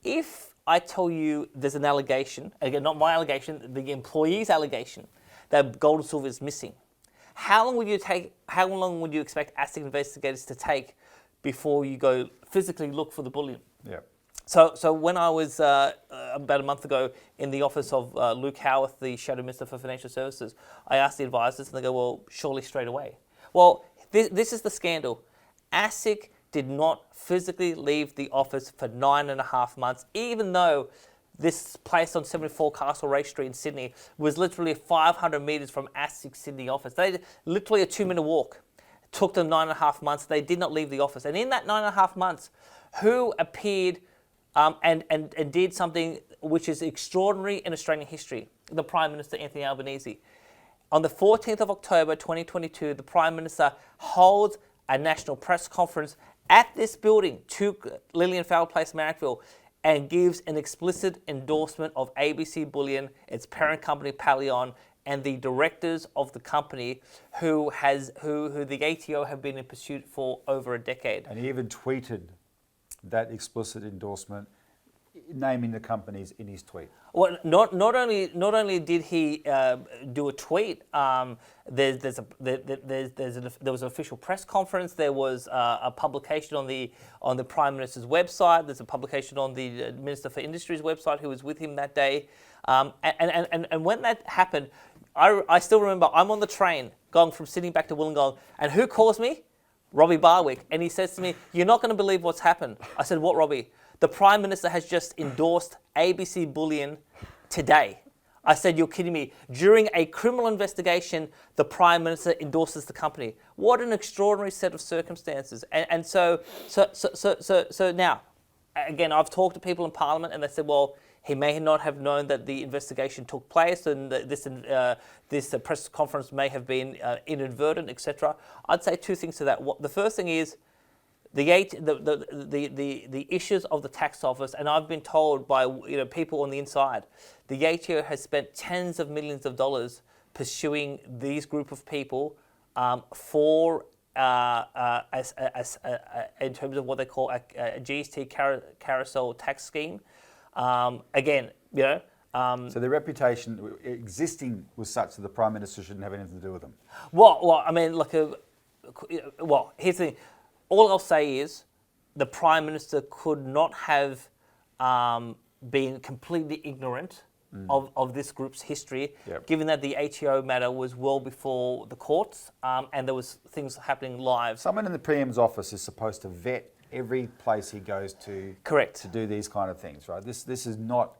if I tell you there's an allegation, again, not my allegation, the employee's allegation, that gold and silver is missing, how long would you expect ASIC investigators to take before you go physically look for the bullion? Yeah. So when I was about a month ago in the office of Luke Howarth, the Shadow Minister for Financial Services, I asked the advisors, and they go, well, surely straight away. Well, this is the scandal. ASIC did not physically leave the office for 9.5 months, even though this place on 74 Castlereagh Street in Sydney was literally 500 metres from ASIC's Sydney office. They literally a 2-minute walk. It took them 9.5 months. They did not leave the office. And in that 9.5 months, who appeared and did something which is extraordinary in Australian history? The Prime Minister, Anthony Albanese. On the 14th of October 2022, the Prime Minister holds a national press conference at this building, 2 Lillian Fowler Place, Marrickville, and gives an explicit endorsement of ABC Bullion, its parent company Palion, and the directors of the company who the ATO have been in pursuit for over a decade. And he even tweeted that explicit endorsement, naming the companies in his tweet. Well, not only did he do a tweet. There was an official press conference. There was a publication on the Prime Minister's website. There's a publication on the Minister for Industry's website, who was with him that day. And when that happened, I still remember I'm on the train going from Sydney back to Wollongong, and who calls me? Robbie Barwick, and he says to me, "You're not going to believe what's happened." I said, "What, Robbie?" "The Prime Minister has just endorsed ABC Bullion today." I said, "You're kidding me. During a criminal investigation, the Prime Minister endorses the company." What an extraordinary set of circumstances. And so now, again, I've talked to people in Parliament, and they said, well, he may not have known that the investigation took place, and this press conference may have been inadvertent, etc. I'd say 2 things to that. The first thing is, the issues of the tax office, and I've been told by people on the inside, the ATO has spent tens of millions of dollars pursuing these group of people for in terms of what they call a GST carousel tax scheme. Again, so their reputation existing was such that the Prime Minister shouldn't have anything to do with them. Well, I mean, here's the thing. All I'll say is, the Prime Minister could not have been completely ignorant of this group's history, given that the ATO matter was well before the courts and there was things happening live. Someone in the PM's office is supposed to vet every place he goes to. Correct. To do these kind of things, right? This is not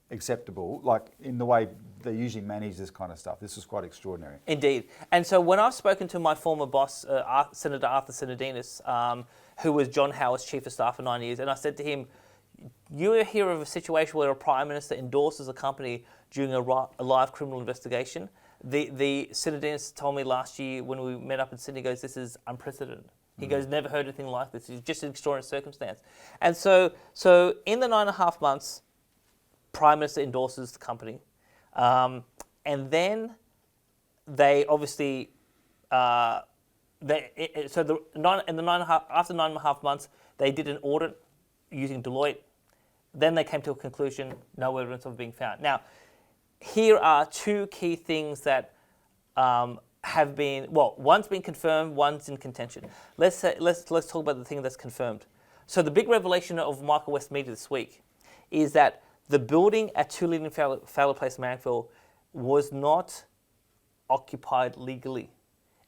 acceptable, like in the way they usually manage this kind of stuff. This is quite extraordinary. Indeed. And so when I've spoken to my former boss, Senator Arthur Sinodinos, who was John Howard's Chief of Staff for 9 years, and I said to him, you hear of a situation where a Prime Minister endorses a company during a live criminal investigation? The Sinodinos told me last year when we met up in Sydney, he goes, this is unprecedented. He goes, never heard anything like this. It's just an extraordinary circumstance. And so in the 9.5 months, Prime Minister endorses the company. And then they obviously, after 9.5 months, they did an audit using Deloitte. Then they came to a conclusion, no evidence of being found. Now, here are two key things that have been, well, one's been confirmed, one's in contention. Let's talk about the thing that's confirmed. So the big revelation of Michael West Media this week is that the building at 2 Leading Fowler Place, Marrickville, was not occupied legally.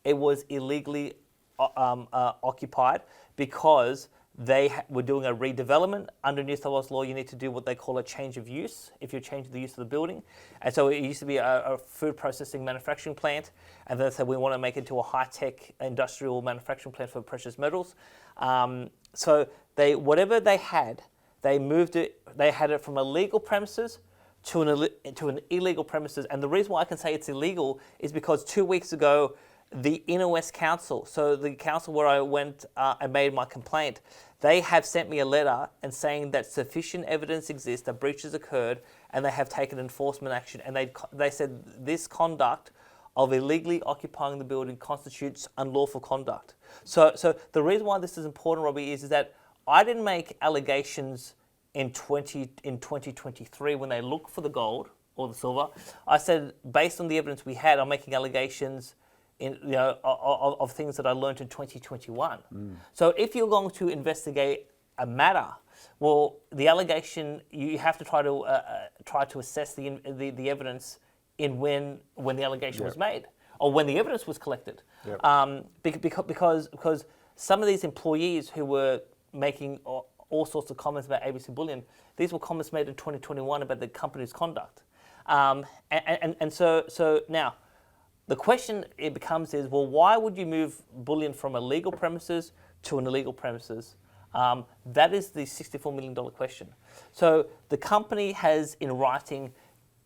It was illegally occupied because they were doing a redevelopment. Under New South Wales law, you need to do what they call a change of use if you're changing the use of the building. And so it used to be a food processing manufacturing plant, and then they said we want to make it into a high-tech industrial manufacturing plant for precious metals. So whatever they had, they moved it. They had it from a legal premises to an illegal premises. And the reason why I can say it's illegal is because 2 weeks ago, the Inner West Council, so the council where I went and made my complaint, they have sent me a letter and saying that sufficient evidence exists that breaches occurred, and they have taken enforcement action. And they said this conduct of illegally occupying the building constitutes unlawful conduct. So the reason why this is important, Robbie, is that I didn't make allegations in 2023 when they looked for the gold or the silver. I said, based on the evidence we had, I'm making allegations of things that I learned in 2021. So if you're going to investigate a matter, well, the allegation, you have to try to assess the evidence in when the allegation was made or when the evidence was collected. Because some of these employees who were making all sorts of comments about ABC Bullion, these were comments made in 2021 about the company's conduct. And so now, the question it becomes is, well, why would you move bullion from a legal premises to an illegal premises? That is the $64 million question. So the company has, in writing,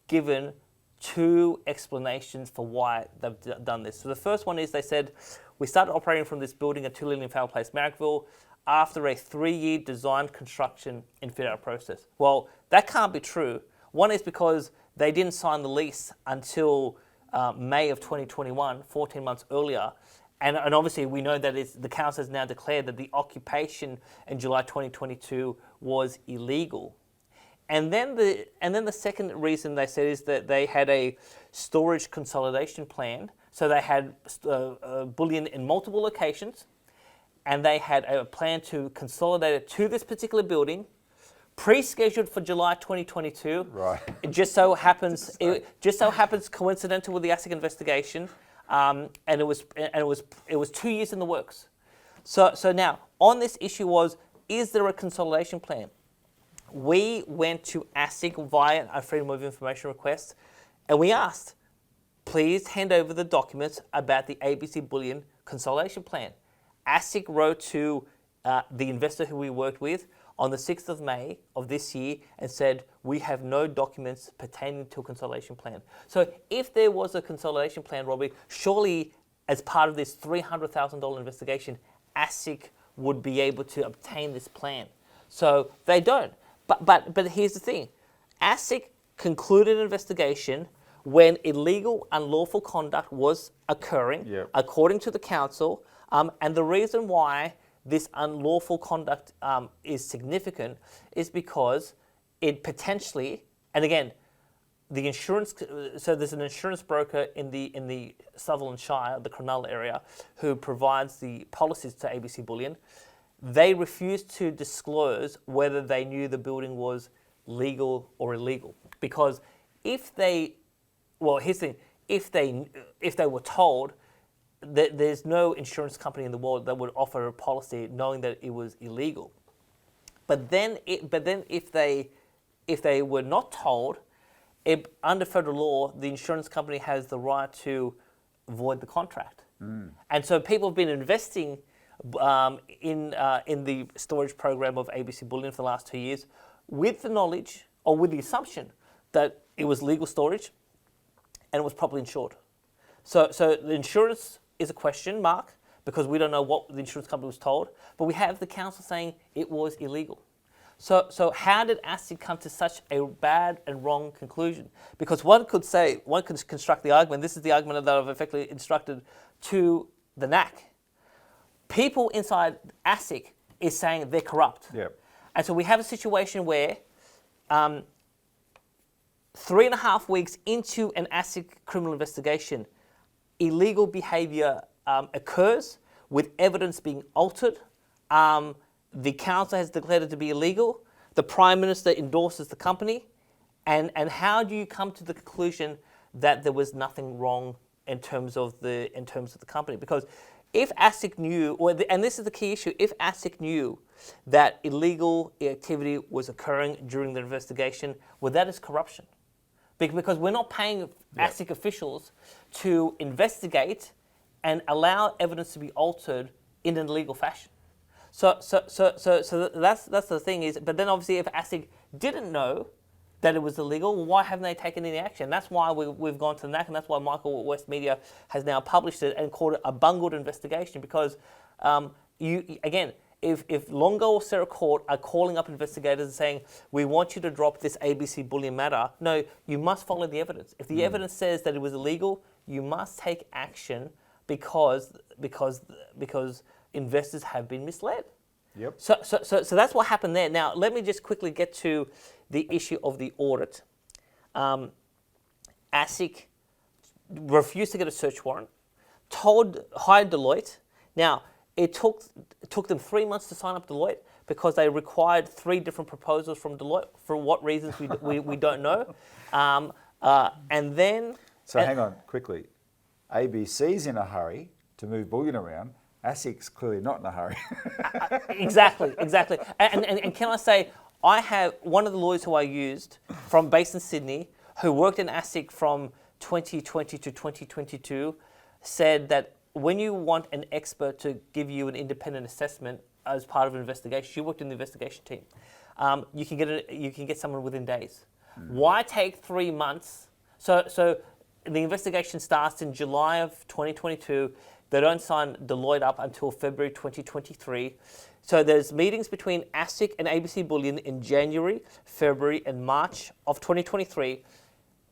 given two explanations for why they've done this. So the first one is they said, we started operating from this building at 2 Leading Fowler Place, Marrickville, after a 3-year design, construction, and fit-out process. Well, that can't be true. One is because they didn't sign the lease until May of 2021, 14 months earlier. And obviously we know that the council has now declared that the occupation in July 2022 was illegal. And then the second reason they said is that they had a storage consolidation plan. So they had bullion in multiple locations, and they had a plan to consolidate it to this particular building, pre-scheduled for July 2022. Right. It just so happens coincidental with the ASIC investigation, and it was 2 years in the works. So now on this issue is there a consolidation plan? We went to ASIC via a Freedom of Information request, and we asked, please hand over the documents about the ABC Bullion consolidation plan. ASIC wrote to the investor who we worked with on the 6th of May of this year and said, we have no documents pertaining to a consolidation plan. So if there was a consolidation plan, Robbie, surely as part of this $300,000 investigation, ASIC would be able to obtain this plan. So they don't. But here's the thing. ASIC concluded an investigation when illegal, unlawful conduct was occurring, according to the council. And the reason why this unlawful conduct is significant is because it potentially, and again, the insurance. So there's an insurance broker in the Sutherland Shire, the Cronulla area, who provides the policies to ABC Bullion. they refused to disclose whether they knew the building was legal or illegal. Because if they, well, here's the thing, if they were told that there's no insurance company in the world that would offer a policy knowing that it was illegal. But then if they were not told, under federal law, the insurance company has the right to void the contract. And so people have been investing in the storage program of ABC Bullion for the last 2 years with the knowledge or with the assumption that it was legal storage and it was properly insured. So the insurance is a question mark because we don't know what the insurance company was told, but we have the council saying it was illegal. So how did ASIC come to such a bad and wrong conclusion? Because one could construct the argument, this is the argument that I've effectively instructed to the NAC. People inside ASIC is saying they're corrupt. Yep. And so we have a situation where 3.5 weeks into an ASIC criminal investigation, illegal behaviour occurs with evidence being altered. The council has declared it to be illegal. The Prime Minister endorses the company. And how do you come to the conclusion that there was nothing wrong in terms of the company? Because if ASIC knew, and this is the key issue, if ASIC knew that illegal activity was occurring during the investigation, well, that is corruption. Because we're not paying ASIC officials to investigate and allow evidence to be altered in an illegal fashion. So that's the thing is, but then obviously if ASIC didn't know that it was illegal, well, why haven't they taken any action? That's why we've gone to the NAC, and that's why Michael West Media has now published it and called it a bungled investigation. Because if Longo or Sarah Court are calling up investigators and saying, we want you to drop this ABC Bullion matter, no, you must follow the evidence. If the evidence says that it was illegal, you must take action because investors have been misled. Yep. So that's what happened there. Now, let me just quickly get to the issue of the audit. ASIC refused to get a search warrant, hired Deloitte. Now, it took them 3 months to sign up Deloitte because they required 3 different proposals from Deloitte. For what reasons, we don't know. And then... So hang on, quickly. ABC's in a hurry to move bullion around. ASIC's clearly not in a hurry. Exactly. And can I say, I have one of the lawyers who I used based in Sydney, who worked in ASIC from 2020 to 2022, said that when you want an expert to give you an independent assessment as part of an investigation, she worked in the investigation team, you can get someone within days. Why take 3 months? So the investigation starts in July of 2022. They don't sign Deloitte up until February 2023. So there's meetings between ASIC and ABC Bullion in January, February, and March of 2023.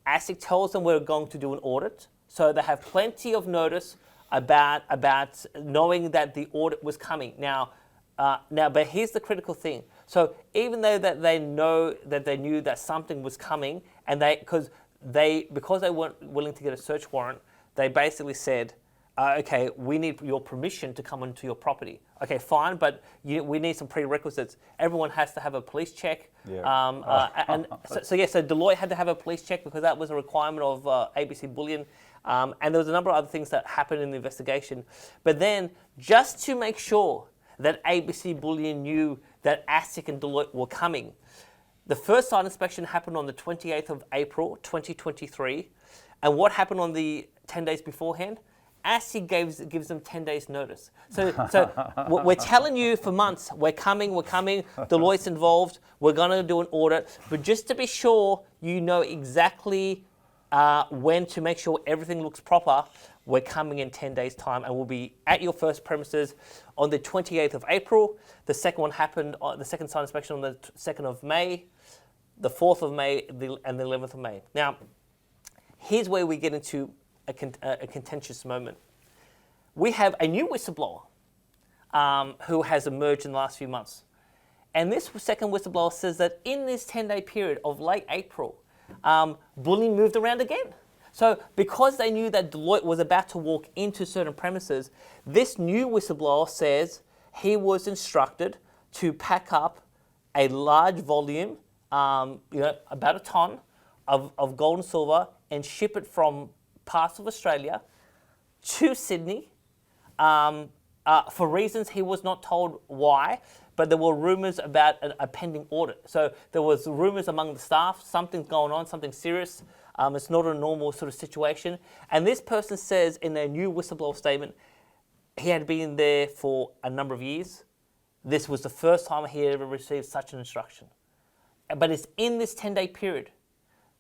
ASIC tells them we're going to do an audit. So they have plenty of notice about knowing that the audit was coming. Now, but here's the critical thing. So even though that they knew that something was coming, and because they weren't willing to get a search warrant, they basically said, okay, we need your permission to come onto your property. Okay, fine, but we need some prerequisites. Everyone has to have a police check. Yeah. So Deloitte had to have a police check because that was a requirement of ABC Bullion. And there was a number of other things that happened in the investigation. But then, just to make sure that ABC Bullion knew that ASIC and Deloitte were coming, the first site inspection happened on the 28th of April, 2023. And what happened on the 10 days beforehand? ASIC gives them 10 days notice. So we're telling you for months, we're coming, Deloitte's involved, we're gonna do an audit, but just to be sure you know exactly when to make sure everything looks proper, we're coming in 10 days time and we'll be at your first premises on the 28th of April. The second one happened, the second site inspection on the 2nd of May, the 4th of May, and the 11th of May. Now, here's where we get into a contentious moment. We have a new whistleblower who has emerged in the last few months. And this second whistleblower says that in this 10-day period of late April, bullying moved around again. So because they knew that Deloitte was about to walk into certain premises, this new whistleblower says, he was instructed to pack up a large volume, about a ton of gold and silver, and ship it from parts of Australia to Sydney for reasons he was not told why, but there were rumours about a pending audit. So there was rumours among the staff, something's going on, something serious. It's not a normal sort of situation. And this person says in a new whistleblower statement, he had been there for a number of years. This was the first time he had ever received such an instruction. But it's in this 10-day period,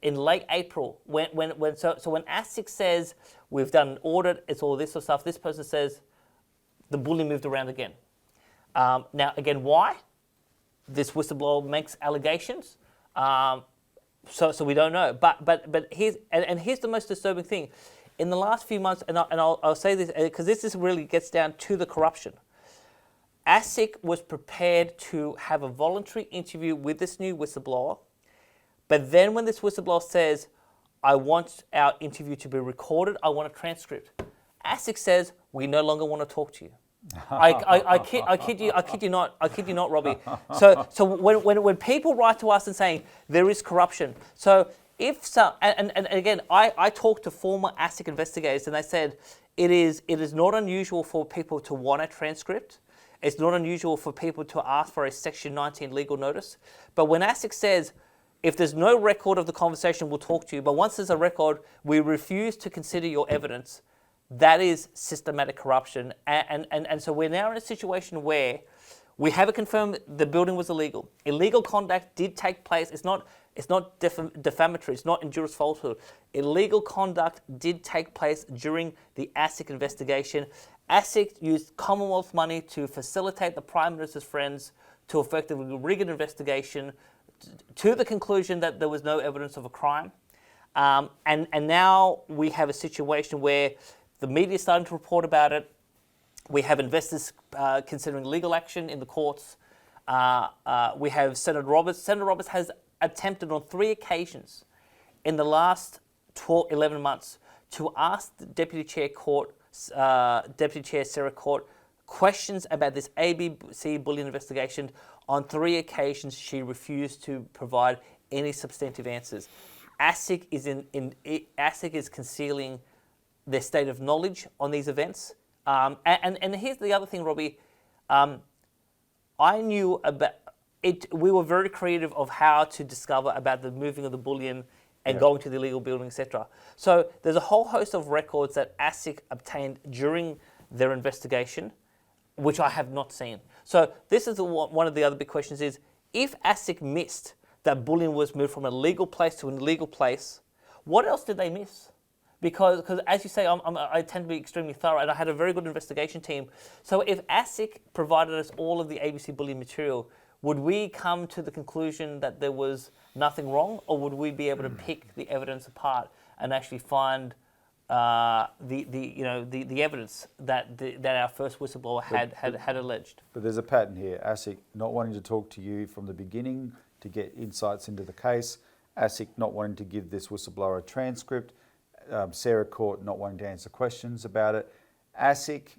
in late April, when ASIC says we've done an audit, it's all this sort of stuff, this person says the bullion moved around again. Now, again, why? This whistleblower makes allegations, so we don't know. But here's the most disturbing thing. In the last few months, and I'll say this because this really gets down to the corruption. ASIC was prepared to have a voluntary interview with this new whistleblower, but then when this whistleblower says, I want our interview to be recorded, I want a transcript, ASIC says, we no longer want to talk to you. I kid you not, Robbie. So when people write to us and saying there is corruption, so if so, and again, I talked to former ASIC investigators and they said it is not unusual for people to want a transcript. It's not unusual for people to ask for a Section 19 legal notice. But when ASIC says, if there's no record of the conversation, we'll talk to you. But once there's a record, we refuse to consider your evidence. That is systematic corruption. And so we're now in a situation where we have it confirmed the building was illegal. Illegal conduct did take place. It's not defamatory. It's not injurious falsehood. Illegal conduct did take place during the ASIC investigation. ASIC used Commonwealth money to facilitate the Prime Minister's friends to effectively rig an investigation to the conclusion that there was no evidence of a crime. And now we have a situation where the media is starting to report about it. We have investors considering legal action in the courts. We have Senator Roberts. Senator Roberts has attempted on 3 occasions in the last 11 months to ask the Deputy Chair Sarah Court questions about this ABC Bullion investigation. On 3 occasions, she refused to provide any substantive answers. ASIC is concealing their state of knowledge on these events. And here's the other thing, Robbie. I knew about it. We were very creative of how to discover about the moving of the bullion and going to the illegal building, etc. So there's a whole host of records that ASIC obtained during their investigation, which I have not seen. So this is one of the other big questions is, if ASIC missed that bullion was moved from a legal place to an illegal place, what else did they miss? Because as you say, I tend to be extremely thorough, and I had a very good investigation team. So if ASIC provided us all of the ABC Bullion material, would we come to the conclusion that there was nothing wrong, or would we be able to pick the evidence apart and actually find the evidence that our first whistleblower had alleged? But there's a pattern here. ASIC not wanting to talk to you from the beginning to get insights into the case, ASIC not wanting to give this whistleblower a transcript, Sarah Court not wanting to answer questions about it. ASIC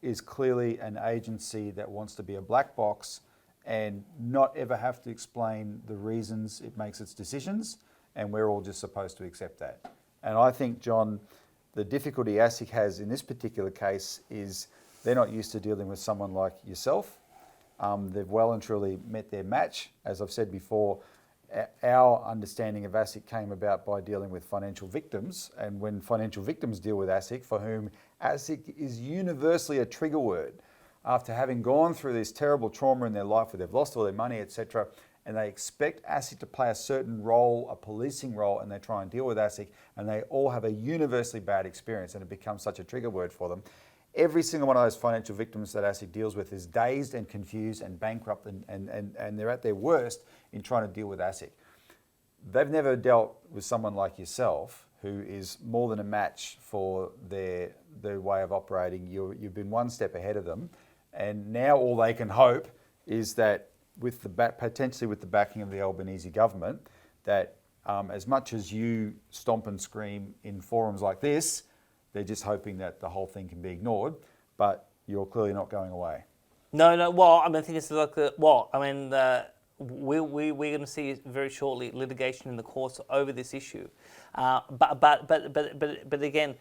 is clearly an agency that wants to be a black box and not ever have to explain the reasons it makes its decisions, and we're all just supposed to accept that. And I think, John, the difficulty ASIC has in this particular case is they're not used to dealing with someone like yourself. They've well and truly met their match. As I've said before, our understanding of ASIC came about by dealing with financial victims, and when financial victims deal with ASIC, for whom ASIC is universally a trigger word, after having gone through this terrible trauma in their life where they've lost all their money, etc., and they expect ASIC to play a certain role, a policing role, and they try and deal with ASIC, and they all have a universally bad experience, and it becomes such a trigger word for them. Every single one of those financial victims that ASIC deals with is dazed and confused and bankrupt, and they're at their worst in trying to deal with ASIC. They've never dealt with someone like yourself, who is more than a match for their way of operating. You've been one step ahead of them, and now all they can hope is that potentially with the backing of the Albanese government, that as much as you stomp and scream in forums like this, they're just hoping that the whole thing can be ignored, but you're clearly not going away. No. Well, I mean, I think it's like we're going to see very shortly litigation in the courts over this issue. But again,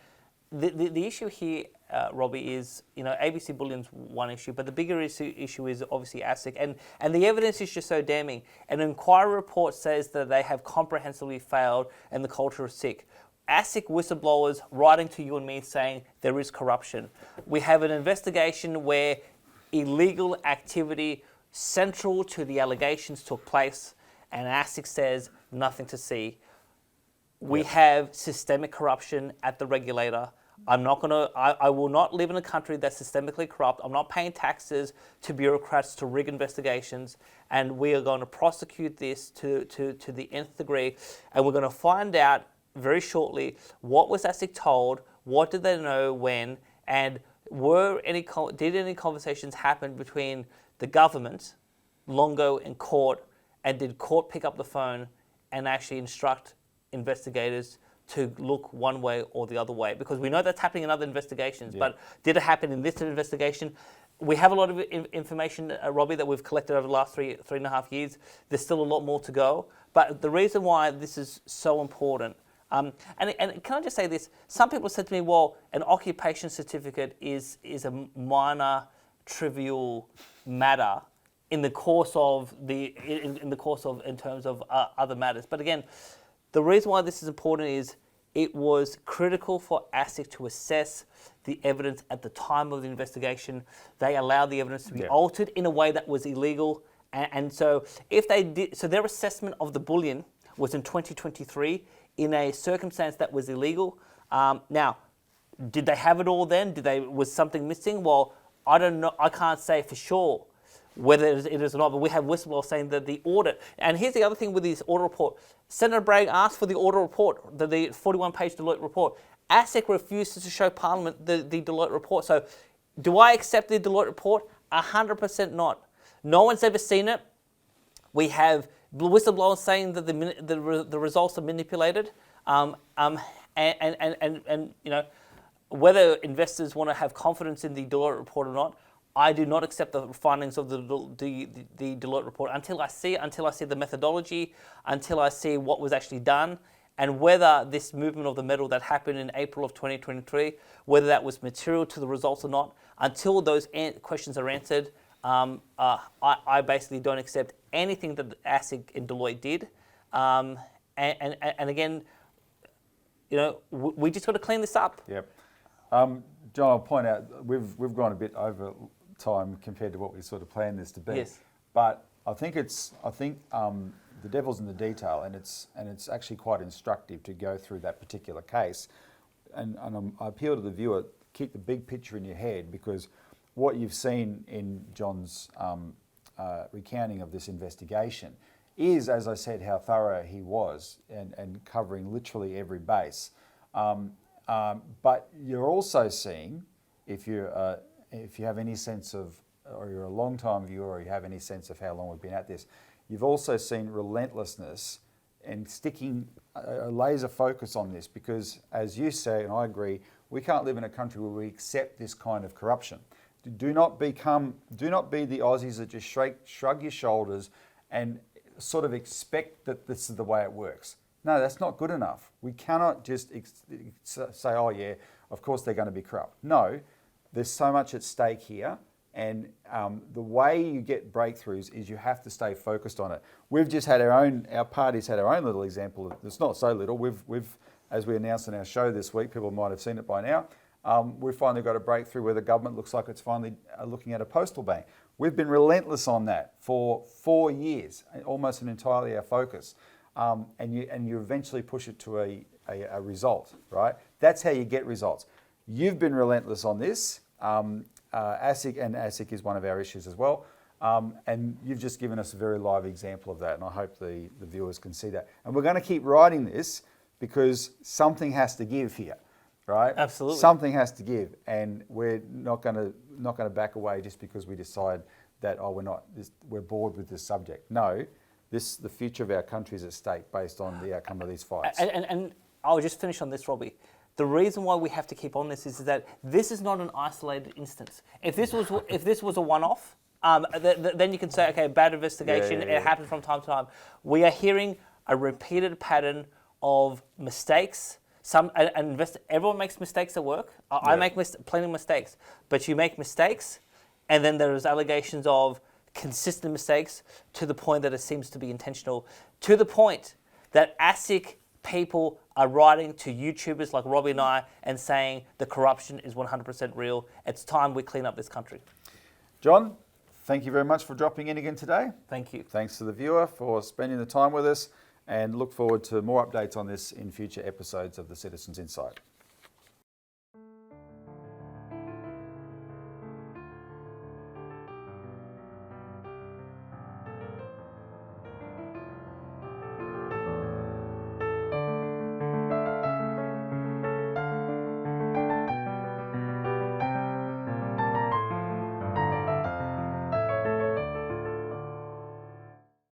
the issue here, Robbie, is ABC Bullion's one issue, but the bigger issue is obviously ASIC, and the evidence is just so damning. An inquiry report says that they have comprehensively failed, and the culture is sick. ASIC whistleblowers writing to you and me saying there is corruption. We have an investigation where illegal activity central to the allegations took place, and ASIC says nothing to see. We have systemic corruption at the regulator. I will not live in a country that's systemically corrupt. I'm not paying taxes to bureaucrats to rig investigations, and we are going to prosecute this to the nth degree, and we're going to find out very shortly what was ASIC told, what did they know when, and did any conversations happen between the government, Longo, and court, and did court pick up the phone and actually instruct investigators to look one way or the other way? Because we know that's happening in other investigations, but did it happen in this investigation? We have a lot of information, Robbie, that we've collected over the last three and a half years. There's still a lot more to go. But the reason why this is so important, and can I just say this? Some people said to me, well, an occupation certificate is a minor, trivial matter in terms of other matters. But again, the reason why this is important is it was critical for ASIC to assess the evidence at the time of the investigation. They allowed the evidence to be altered in a way that was illegal. And so if they did, so their assessment of the bullion was in 2023 in a circumstance that was illegal. Now, did they have it all then? Was something missing? Well, I don't know. I can't say for sure whether it is or not, but we have whistleblowers saying that the audit, and here's the other thing with this audit report. Senator Bragg asked for the audit report, the 41-page Deloitte report. ASIC refuses to show Parliament the Deloitte report. So do I accept the Deloitte report? 100% not. No one's ever seen it. We have whistleblowers saying that the results are manipulated. And whether investors want to have confidence in the Deloitte report or not, I do not accept the findings of the Deloitte report until I see the methodology, until I see what was actually done, and whether this movement of the metal that happened in April of 2023, whether that was material to the results or not. Until those questions are answered, I basically don't accept anything that ASIC and Deloitte did. And again, we just got to clean this up. Yep. John, I'll point out we've gone a bit over time compared to what we sort of planned this to be. Yes. But I think the devil's in the detail, and it's actually quite instructive to go through that particular case. And I appeal to the viewer, keep the big picture in your head, because what you've seen in John's recounting of this investigation is, as I said, how thorough he was and covering literally every base. But you're also seeing, if you have any sense of, or you're a long-time viewer, or you have any sense of how long we've been at this, you've also seen relentlessness and sticking a laser focus on this, because as you say, and I agree, we can't live in a country where we accept this kind of corruption. Do not be the Aussies that just shrug your shoulders and sort of expect that this is the way it works. No, that's not good enough. We cannot just say, oh yeah, of course they're going to be corrupt. No, there's so much at stake here, and the way you get breakthroughs is you have to stay focused on it. We've just had our party's had our own little example. It's not so little. We've, as we announced in our show this week, people might have seen it by now. We've finally got a breakthrough where the government looks like it's finally looking at a postal bank. We've been relentless on that for 4 years, almost entirely our focus. And you eventually push it to a result, right? That's how you get results. You've been relentless on this. ASIC is one of our issues as well. And you've just given us a very live example of that, and I hope the viewers can see that. And we're going to keep writing this because something has to give here, right? Absolutely. Something has to give, and we're not going to back away just because we decide that we're bored with this subject. No. The future of our country is at stake based on the outcome of these fights. And I'll just finish on this, Robbie. The reason why we have to keep on this is that this is not an isolated instance. If this was a one-off, then you can say, okay, bad investigation, it happens from time to time. We are hearing a repeated pattern of mistakes. Everyone makes mistakes at work. I make plenty of mistakes, but you make mistakes, and then there's allegations of consistent mistakes to the point that it seems to be intentional, to the point that ASIC people are writing to YouTubers like Robbie and I and saying the corruption is 100% real. It's time we clean up this country. John, thank you very much for dropping in again today. Thank you. Thanks to the viewer for spending the time with us, and look forward to more updates on this in future episodes of the Citizens Insight.